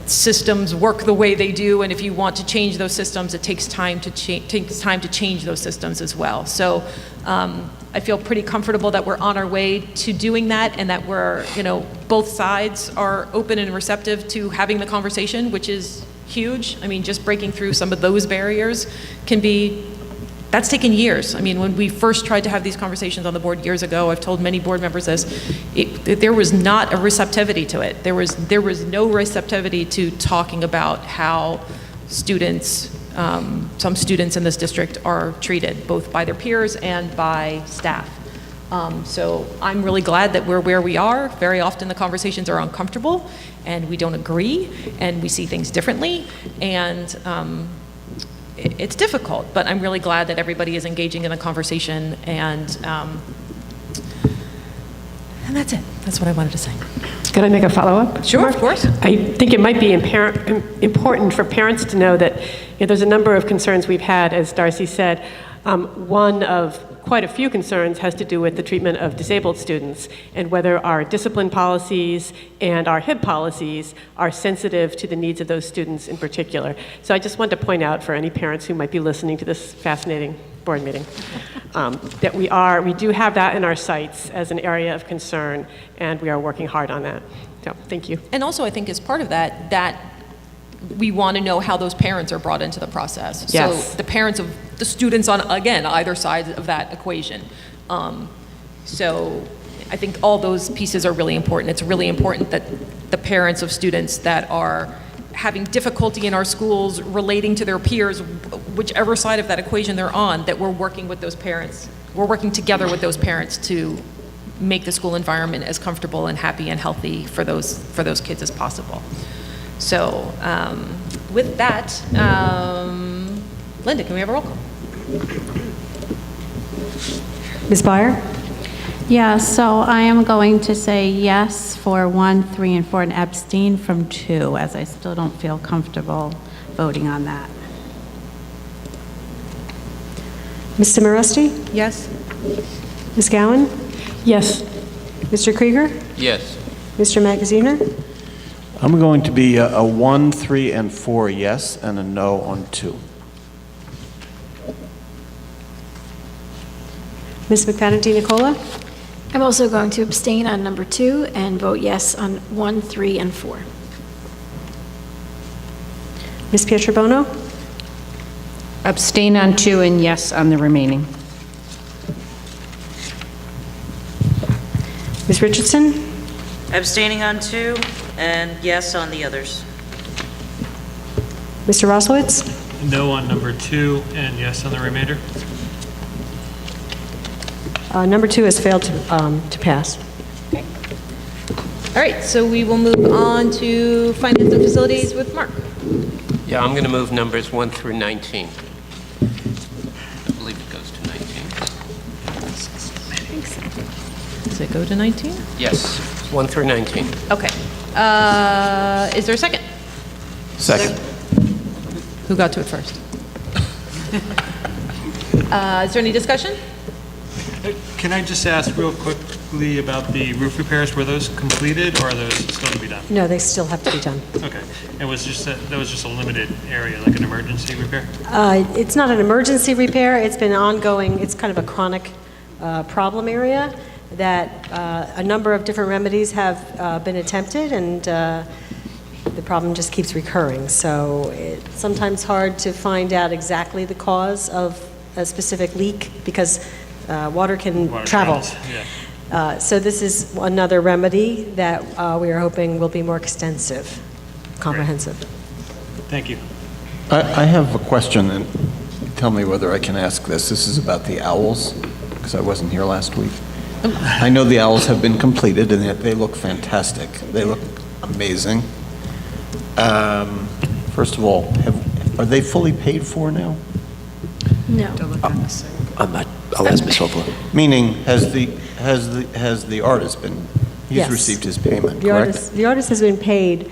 systems work the way they do, and if you want to change those systems, it takes time to change those systems as well. So I feel pretty comfortable that we're on our way to doing that, and that we're, both sides are open and receptive to having the conversation, which is huge. I mean, just breaking through some of those barriers that's taken years. I mean, when we first tried to have these conversations on the board years ago, I've told many board members this, there was not a receptivity to it. There was no receptivity to talking about how students, some students in this district are treated, both by their peers and by staff. So I'm really glad that we're where we are. Very often the conversations are uncomfortable, and we don't agree, and we see things differently, and it's difficult, but I'm really glad that everybody is engaging in the conversation, and that's it. That's what I wanted to say. Can I make a follow-up? Sure, of course. I think it might be important for parents to know that there's a number of concerns we've had, as Darcy said. One of quite a few concerns has to do with the treatment of disabled students and whether our discipline policies and our HIB policies are sensitive to the needs of those students in particular. So I just want to point out for any parents who might be listening to this fascinating board meeting that we do have that in our sights as an area of concern, and we are working hard on that. So thank you. And also I think as part of that we want to know how those parents are brought into the process. Yes. So the parents of the students on, again, either side of that equation. So I think all those pieces are really important. It's really important that the parents of students that are having difficulty in our schools relating to their peers, whichever side of that equation they're on, that we're working with those parents. We're working together with those parents to make the school environment as comfortable and happy and healthy for those kids as possible. So with that, Linda, can we have a roll call? Ms. Byer? Yeah, so I am going to say yes for 1, 3, and 4, and abstain from 2, as I still don't feel comfortable voting on that. Ms. Simirusti? Yes. Ms. Gowan? Yes. Mr. Krieger? Yes. Mr. Magaziner? I'm going to be a 1, 3, and 4 yes, and a no on 2. Ms. McFadden Nicola? I'm also going to abstain on number 2 and vote yes on 1, 3, and 4. Ms. Pietrobono? Abstain on 2 and yes on the remaining. Ms. Richardson? Abstaining on 2 and yes on the others. Mr. Roslowitz? No on number 2 and yes on the remainder. Number 2 has failed to pass. Okay. All right, so we will move on to finance and facilities with Mark. Yeah, I'm going to move numbers 1 through 19. I believe it goes to 19. Does it go to 19? Yes, 1 through 19. Okay. Is there a second? Second. Who got to it first? Is there any discussion? Can I just ask real quickly about the roof repairs? Were those completed, or are those still to be done? No, they still have to be done. Okay. It was just that was just a limited area, like an emergency repair? It's not an emergency repair. It's been ongoing. It's kind of a chronic problem area that a number of different remedies have been attempted, and the problem just keeps recurring. So it's sometimes hard to find out exactly the cause of a specific leak because water can travel. Travels, yeah. So this is another remedy that we are hoping will be more extensive, comprehensive. Thank you. I have a question, and tell me whether I can ask this. This is about the owls, because I wasn't here last week. I know the owls have been completed, and they look fantastic. They look amazing. First of all, are they fully paid for now? No. I'm not, I'll ask Ms. Hopla. Meaning, has the artist been, he's Yes. received his payment, correct? The artist has been paid.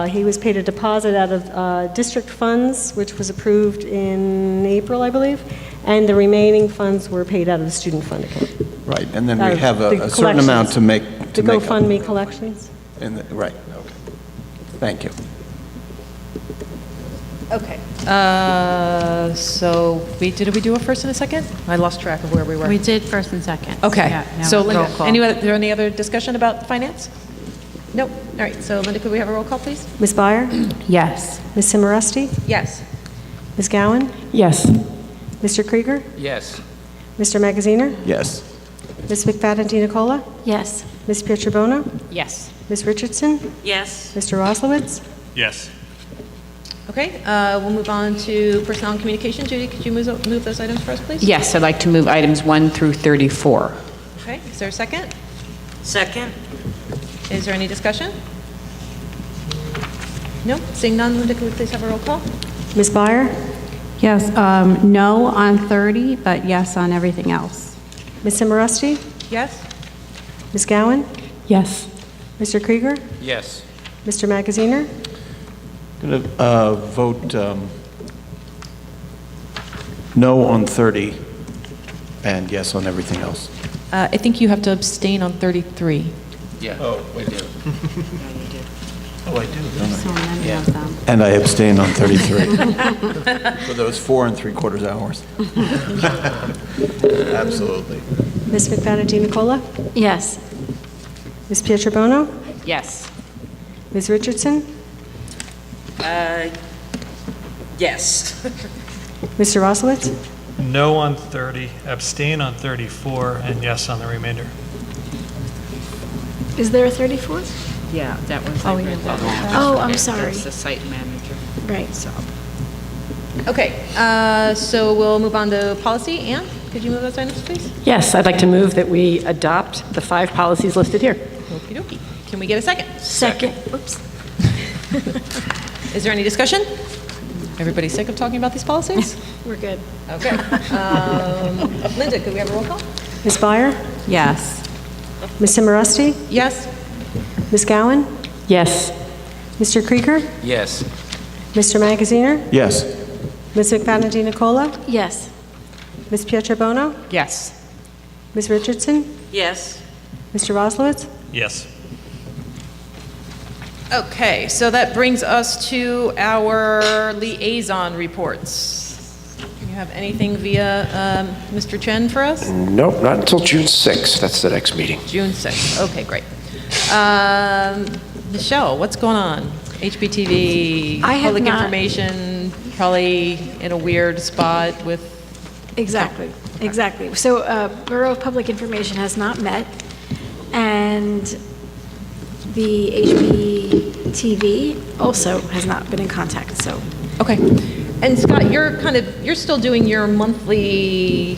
He was paid a deposit out of district funds, which was approved in April, I believe, and the remaining funds were paid out of the student fund account. Right, and then Out we of have the a certain amount collections. to make. The GoFundMe collections? Right, okay. Thank you. Okay. So did we do a first and a second? I lost track of where we were. We did first and second. Okay. Yeah, now So roll Linda, call. is there any other discussion about finance? Nope. All right. So Linda, could we have a roll call, please? Ms. Byer? Yes. Ms. Simoresti? Yes. Ms. Gowan? Yes. Mr. Krieger? Yes. Mr. Magaziner? Yes. Ms. McFadden DiNicola? Yes. Ms. Pietrobono? Yes. Ms. Richardson? Yes. Mr. Roslowitz? Yes. Okay. We'll move on to personnel and communication. Judy, could you move those items for us, please? Yes, I'd like to move items 1 through 34. Okay. Is there a second? Second. Is there any discussion? No? Seeing none, Linda, could we please have a roll call? Ms. Byer? Yes, no on 30, but yes on everything else. Ms. Simoresti? Yes. Ms. Gowan? Yes. Mr. Krieger? Yes. Mr. Magaziner? Going to vote no on 30 and yes on everything else. I think you have to abstain on 33. Yeah. Oh, we do. Oh, I do, don't So I? many of them. And I abstain on 33 for those 4 3/4 hours. Absolutely. Ms. McFadden DiNicola? Yes. Ms. Pietrobono? Yes. Ms. Richardson? Yes. Mr. Roslowitz? No on 30, abstain on 34, and yes on the remainder. Is there a 34? Yeah, that was. Oh, we know that. Oh, I'm sorry. That's the site manager. Right. So. Okay. So we'll move on to policy. Anne, could you move those items, please? Yes, I'd like to move that we adopt the 5 policies listed here. Okie dokie. Can we get a second? Second. Oops. Is there any discussion? Everybody sick of talking about these policies? We're good. Okay. Linda, could we have a roll call? Ms. Byer? Yes. Ms. Simoresti? Yes. Ms. Gowan? Yes. Mr. Krieger? Yes. Mr. Magaziner? Yes. Ms. McFadden DiNicola? Yes. Ms. Pietrobono? Yes. Ms. Richardson? Yes. Mr. Roslowitz? Yes. Okay, so that brings us to our liaison reports. Do you have anything via Mr. Chen for us? Nope, not until June 6th. That's the next meeting. June 6th. Okay, great. Michelle, what's going on? HBTV, I have public not- information, probably in a weird spot with... Exactly, exactly. So Borough of Public Information has not met, and the HBTV also has not been in contact, so. Okay. And Scott, you're still doing your monthly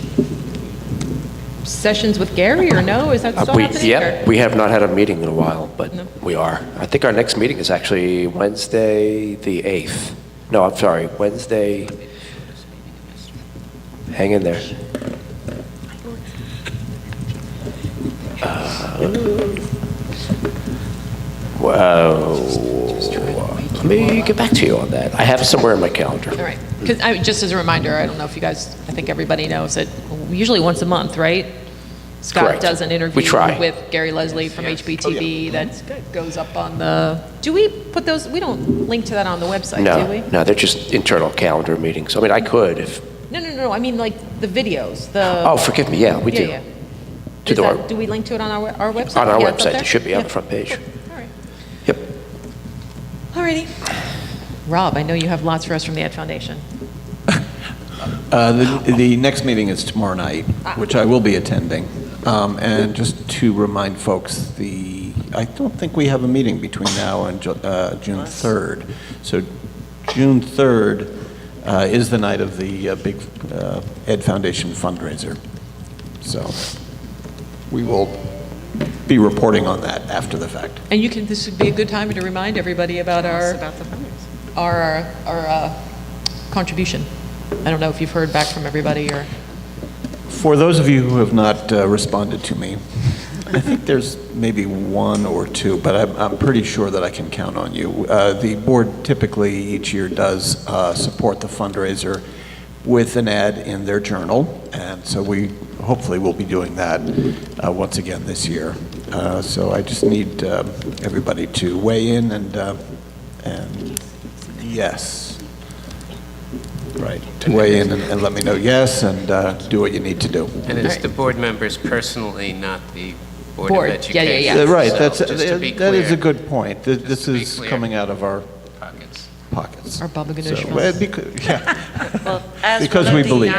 sessions with Gary, or no? Is that still happening? Yeah, or- we have not had a meeting in a while, but No. we are. I think our next meeting is actually Wednesday, the 8th. No, I'm sorry, Wednesday. Hang in there. Let me get back to you on that. I have it somewhere in my calendar. All right. Because just as a reminder, I don't know if you guys, I think everybody knows that usually once a month, right? Scott Correct. does an interview We try. with Gary Leslie from HBTV that goes up on the, do we put those, we don't link to that on the website, do we? No, they're just internal calendar meetings. I mean, I could if, No, I mean like the videos, the. oh, forgive me, yeah, we do. Yeah. To Is the- that- Do we link to it on our website? On our Yeah, it's up website, there? it should be on Yeah. the front page. All right. Yep. All righty. Rob, I know you have lots for us from the Ed Foundation. The next meeting is tomorrow night, which I will be attending. And just to remind folks, I don't think we have a meeting between now and June 3rd. So June 3rd is the night of the big Ed Foundation fundraiser. So we will be reporting on that after the fact. And this would be a good time to remind everybody about our contribution. I don't know if you've heard back from everybody or. For those of you who have not responded to me, I think there's maybe 1 or 2, but I'm pretty sure that I can count on you. The board typically each year does support the fundraiser with an ad in their journal, and so we hopefully will be doing that once again this year. So I just need everybody to weigh in and And yes. Right, to weigh in and let me know yes, and do what you need to do. And it's the board members personally, not the Board Board. of Yeah, Education. yeah, yeah. Right, So, that's, just to be that is clear, a good point. This Just to be is clear. coming out of our Pockets. pockets. Our Baba So, Ganoush. yeah. Well, as Because one we of the, believe.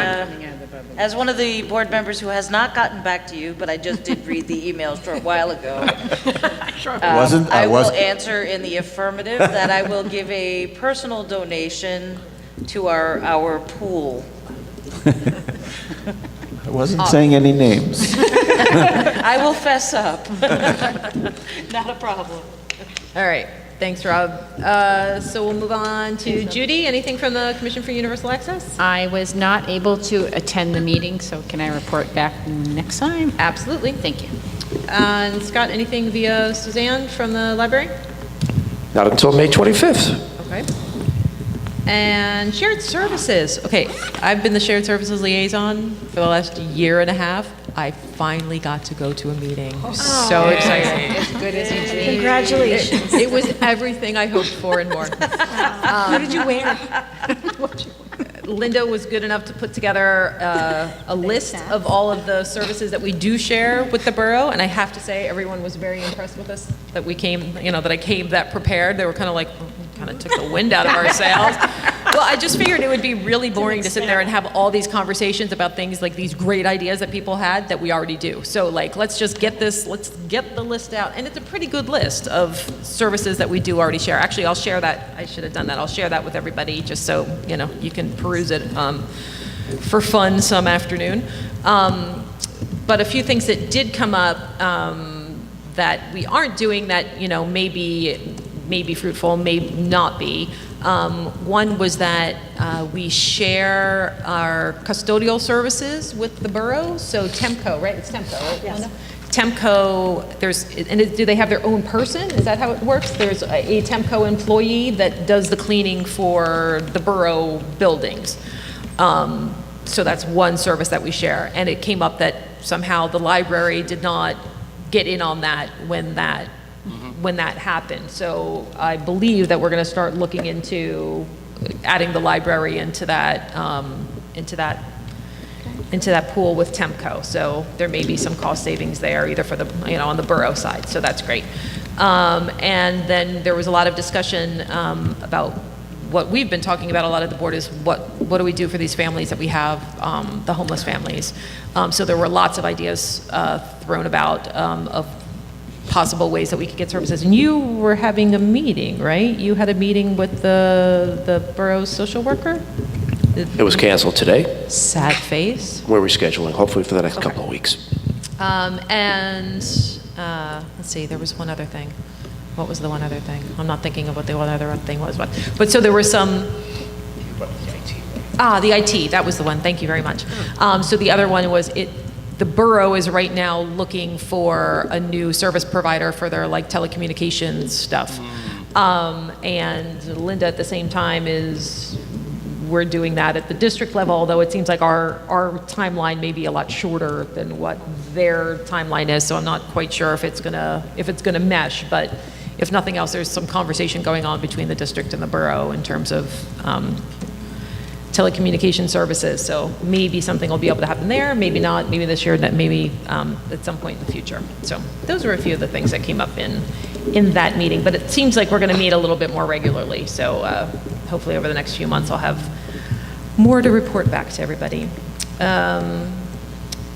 as one of the board members who has not gotten back to you, but I just did read the email a short while ago. I will answer in the affirmative that I will give a personal donation to our pool. I wasn't saying any names. I will fess up. Not a problem. All right, thanks, Rob. So we'll move on to Judy. Anything from the Commission for Universal Access? I was not able to attend the meeting, so can I report back next time? Absolutely. Thank you. And Scott, anything via Suzanne from the library? Not until May 25th. Okay. And shared services. Okay, I've been the shared services liaison for the last year and a half. I finally got to go to a meeting. So excited. As good as you dreamed. Congratulations. It was everything I hoped for and more. What did you wear? Linda was good enough to put together a list of all of the services that we do share with the borough, and I have to say, everyone was very impressed with us, that we came, that I came that prepared. They were kind of like, kind of took the wind out of our sails. Well, I just figured it would be really boring to sit there and have all these conversations about things like these great ideas that people had that we already do. So like, let's just get the list out. And it's a pretty good list of services that we do already share. Actually, I'll share that. I should have done that. I'll share that with everybody just so, you can peruse it for fun some afternoon. But a few things that did come up that we aren't doing that, may be fruitful, may not be. One was that we share our custodial services with the borough. So Temco, right? It's Temco, right? Yes. Temco, do they have their own person? Is that how it works? There's a Temco employee that does the cleaning for the borough buildings. So that's one service that we share. And it came up that somehow the library did not get in on that when that happened. So I believe that we're going to start looking into adding the library into that pool with Temco. So there may be some cost savings there, either for the on the borough side. So that's great. And then there was a lot of discussion about what we've been talking about a lot at the board is what do we do for these families that we have, the homeless families. So there were lots of ideas thrown about of possible ways that we could get services. And you were having a meeting, right? You had a meeting with the borough's social worker? It was canceled today. Sad face. We're rescheduling, hopefully for the next couple of weeks. Let's see, there was one other thing. What was the one other thing? I'm not thinking of what the one other thing was. But so there were some... the IT, that was the one. Thank you very much. So the other one was the borough is right now looking for a new service provider for their telecommunications stuff. And Linda at the same time we're doing that at the district level, although it seems like our timeline may be a lot shorter than what their timeline is, so I'm not quite sure if it's gonna mesh, but if nothing else, there's some conversation going on between the district and the borough in terms of telecommunication services, so maybe something will be able to happen there, maybe not, maybe this year, maybe at some point in the future. So those were a few of the things that came up in that meeting, but it seems like we're going to meet a little bit more regularly, so hopefully over the next few months I'll have more to report back to everybody.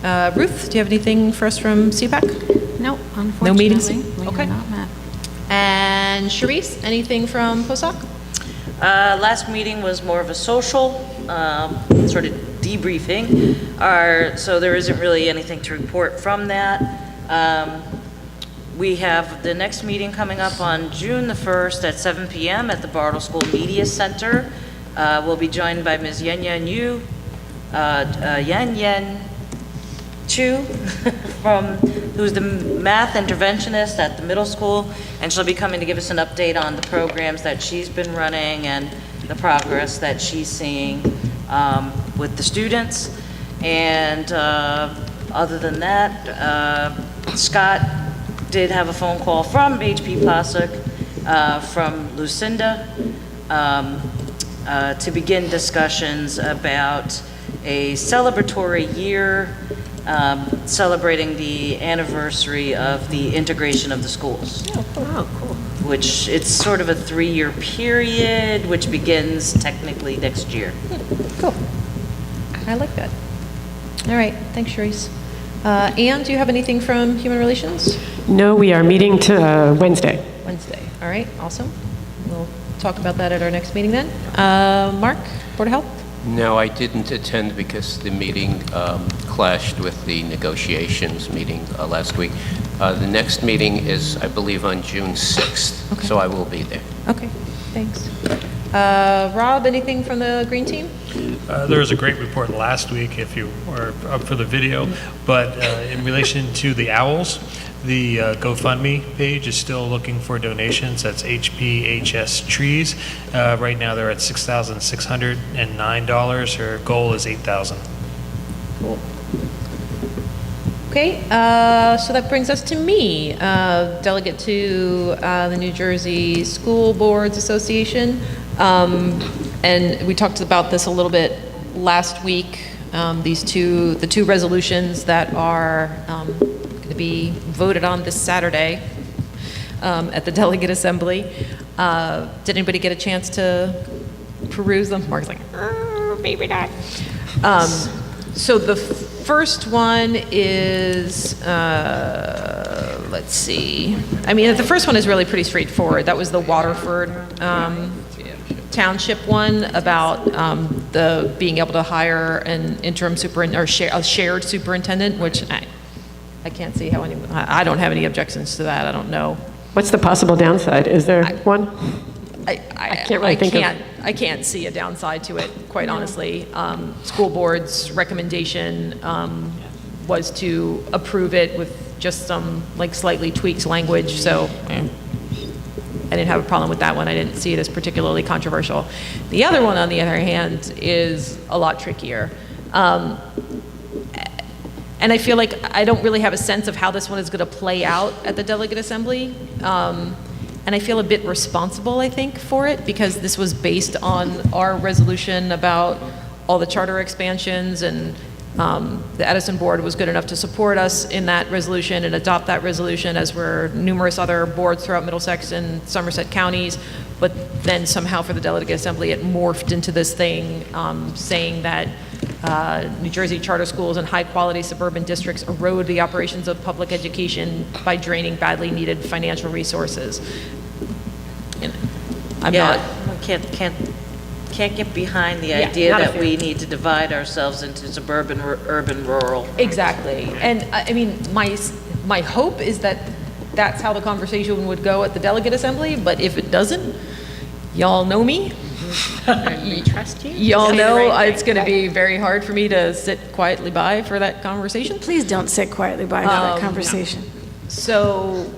Ruth, do you have anything for us from CPAC? No, unfortunately. No meetings? We Okay. have not met. And Charisse, anything from POSOC? Last meeting was more of a social, sort of debriefing. So there isn't really anything to report from that. We have the next meeting coming up on June the 1st at 7 p.m. at the Bartle School Media Center. We'll be joined by Ms. Yan Chu, who's the math interventionist at the middle school, and she'll be coming to give us an update on the programs that she's been running and the progress that she's seeing with the students. And other than that, Scott did have a phone call from HP Plastic from Lucinda to begin discussions about a celebratory year celebrating the anniversary of the integration of the schools. Oh, cool. Which it's sort of a 3-year period, which begins technically next year. Cool. I like that. All right, thanks, Sharice. Anne, do you have anything from Human Relations? No, we are meeting to Wednesday. Wednesday. All right, awesome. We'll talk about that at our next meeting then. Mark, Board of Health? No, I didn't attend because the meeting clashed with the negotiations meeting last week. The next meeting is, I believe, on June 6th, Okay. so I will be there. Okay, thanks. Rob, anything from the Green Team? There was a great report last week, if you are up for the video, but in relation to the owls, the GoFundMe page is still looking for donations. That's HPHS Trees. Right now they're at $6,609. Her goal is $8,000. Cool. Okay, so that brings us to me, delegate to the New Jersey School Boards Association. And we talked about this a little bit last week. The two resolutions that are going to be voted on this Saturday at the Delegate Assembly. Did anybody get a chance to peruse them? Mark's like, maybe not. So the first one is, let's see. I mean, the first one is really pretty straightforward. That was the Waterford Township one about the being able to hire an interim superintendent or a shared superintendent, which I can't see how anyone. I don't have any objections to that. I don't know. What's the possible downside? Is there one? I can't really think of. I can't see a downside to it, quite honestly. School board's recommendation was to approve it with just some like slightly tweaked language, so I didn't have a problem with that one. I didn't see it as particularly controversial. The other one, on the other hand, is a lot trickier. And I feel like I don't really have a sense of how this one is going to play out at the Delegate Assembly. And I feel a bit responsible, I think, for it, because this was based on our resolution about all the charter expansions, and the Edison board was good enough to support us in that resolution and adopt that resolution, as were numerous other boards throughout Middlesex and Somerset counties. But then somehow for the Delegate Assembly, it morphed into this thing saying that New Jersey charter schools and high-quality suburban districts erode the operations of public education by draining badly needed financial resources. And I'm not. Can't get behind the idea that we need to divide ourselves into suburban, urban, rural. Exactly. And I mean, my hope is that that's how the conversation would go at the Delegate Assembly, but if it doesn't, y'all know me. We trust you. Y'all know it's going to be very hard for me to sit quietly by for that conversation. Please don't sit quietly by for that conversation. So,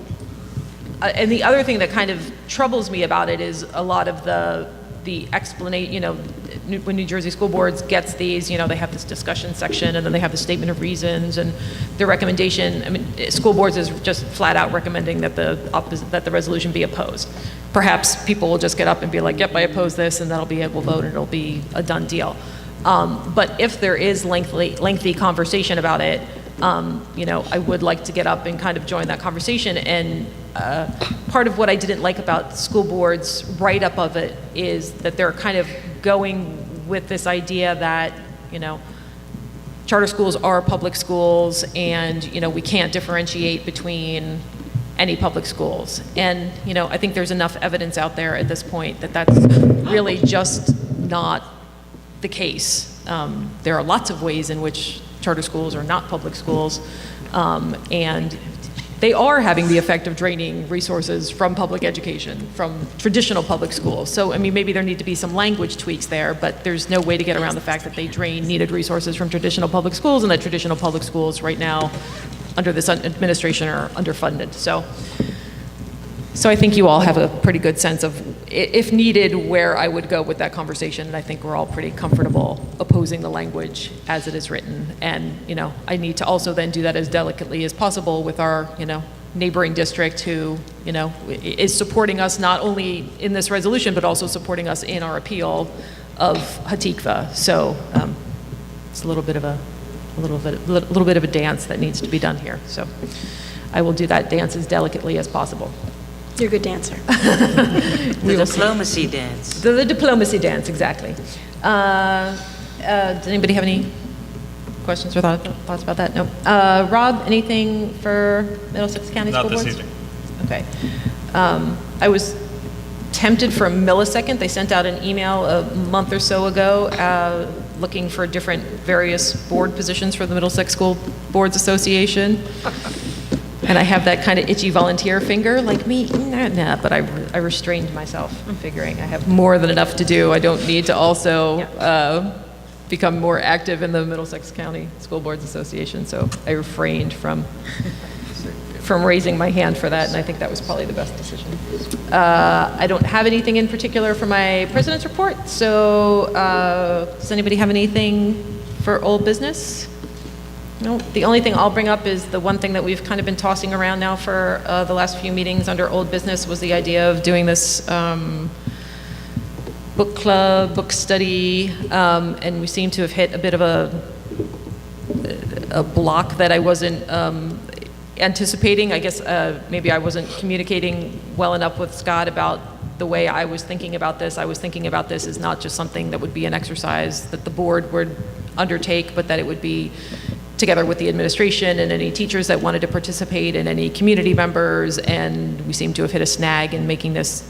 and the other thing that kind of troubles me about it is a lot of the explanation, you know, when New Jersey School Boards gets these, you know, they have this discussion section and then they have the statement of reasons and the recommendation. I mean, School Boards is just flat out recommending that the resolution be opposed. Perhaps people will just get up and be like, yep, I oppose this, and we'll vote and it'll be a done deal. But if there is lengthy conversation about it, you know, I would like to get up and kind of join that conversation. And part of what I didn't like about School Board's write-up of it is that they're kind of going with this idea that, you know, charter schools are public schools and, you know, we can't differentiate between any public schools. And, you know, I think there's enough evidence out there at this point that that's really just not the case. There are lots of ways in which charter schools are not public schools, and they are having the effect of draining resources from public education, from traditional public schools. So, I mean, maybe there need to be some language tweaks there, but there's no way to get around the fact that they drain needed resources from traditional public schools, and that traditional public schools right now under this administration are underfunded. So I think you all have a pretty good sense of, if needed, where I would go with that conversation, and I think we're all pretty comfortable opposing the language as it is written. And, you know, I need to also then do that as delicately as possible with our, you know, neighboring district who, you know, is supporting us not only in this resolution, but also supporting us in our appeal of Hatikva. So it's a little bit of a dance that needs to be done here. So I will do that dance as delicately as possible. You're a good dancer. The diplomacy dance. The diplomacy dance, exactly. Does anybody have any questions or thoughts about that? No. Rob, anything for Middlesex County School Boards? Not this evening. Okay. I was tempted for a millisecond. They sent out an email a month or so ago looking for different various board positions for the Middlesex School Boards Association. And I have that kind of itchy volunteer finger, like me, nah, but I restrained myself, figuring I have more than enough to do. I don't need to also become more active in the Middlesex County School Boards Association, so I refrained from raising my hand for that, and I think that was probably the best decision. I don't have anything in particular for my president's report, so does anybody have anything for old business? No, the only thing I'll bring up is the one thing that we've kind of been tossing around now for the last few meetings under old business was the idea of doing this book club, book study, and we seem to have hit a bit of a block that I wasn't anticipating. I guess maybe I wasn't communicating well enough with Scott about the way I was thinking about this. I was thinking about this as not just something that would be an exercise that the board would undertake, but that it would be together with the administration and any teachers that wanted to participate and any community members, and we seem to have hit a snag in making this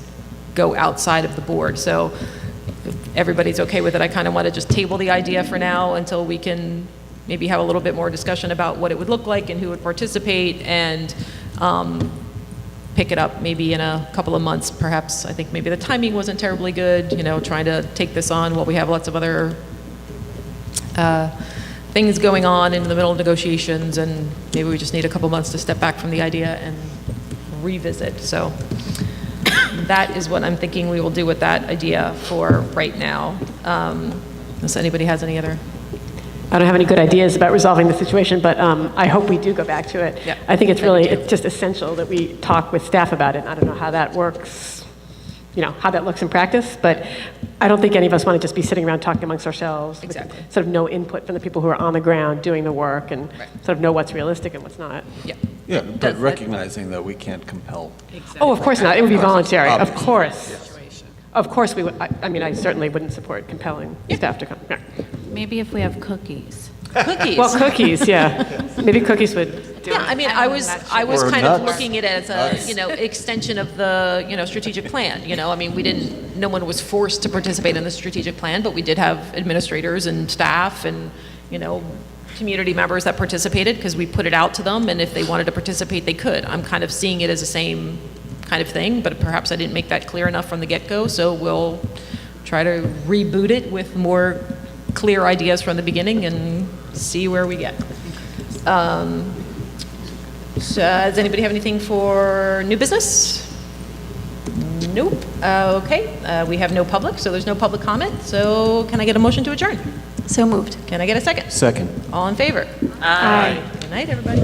go outside of the board. So if everybody's okay with it, I kind of want to just table the idea for now until we can maybe have a little bit more discussion about what it would look like and who would participate, and pick it up maybe in a couple of months, perhaps. I think maybe the timing wasn't terribly good, you know, trying to take this on while we have lots of other things going on in the middle of negotiations, and maybe we just need a couple months to step back from the idea and revisit. So that is what I'm thinking we will do with that idea for right now. Unless anybody has any other. I don't have any good ideas about resolving the situation, but I hope we do go back to it. Yeah. I think it's just essential that we talk with staff about it. I don't know how that works, you know, how that looks in practice, but I don't think any of us want to just be sitting around talking amongst ourselves. Exactly. With sort of no input from the people who are on the ground doing the work and sort of know what's realistic and what's not. Yeah. Yeah, but recognizing that we can't compel. Oh, of course not. It would be voluntary. Of course. Of course we would. I mean, I certainly wouldn't support compelling staff to come. Yeah. Maybe if we have cookies. Cookies. Well, cookies, yeah. Maybe cookies would do Yeah, it. I mean, I was Or kind of nuts. looking at it as a, you know, extension of the, you know, strategic plan. You know, I mean, no one was forced to participate in the strategic plan, but we did have administrators and staff and, you know, community members that participated because we put it out to them, and if they wanted to participate, they could. I'm kind of seeing it as the same kind of thing, but perhaps I didn't make that clear enough from the get-go, so we'll try to reboot it with more clear ideas from the beginning and see where we get. So does anybody have anything for new business? Nope. Okay. We have no public, so there's no public comment. So can I get a motion to adjourn? So moved. Can I get a second? Second. All in favor? Aye. Good night, everybody.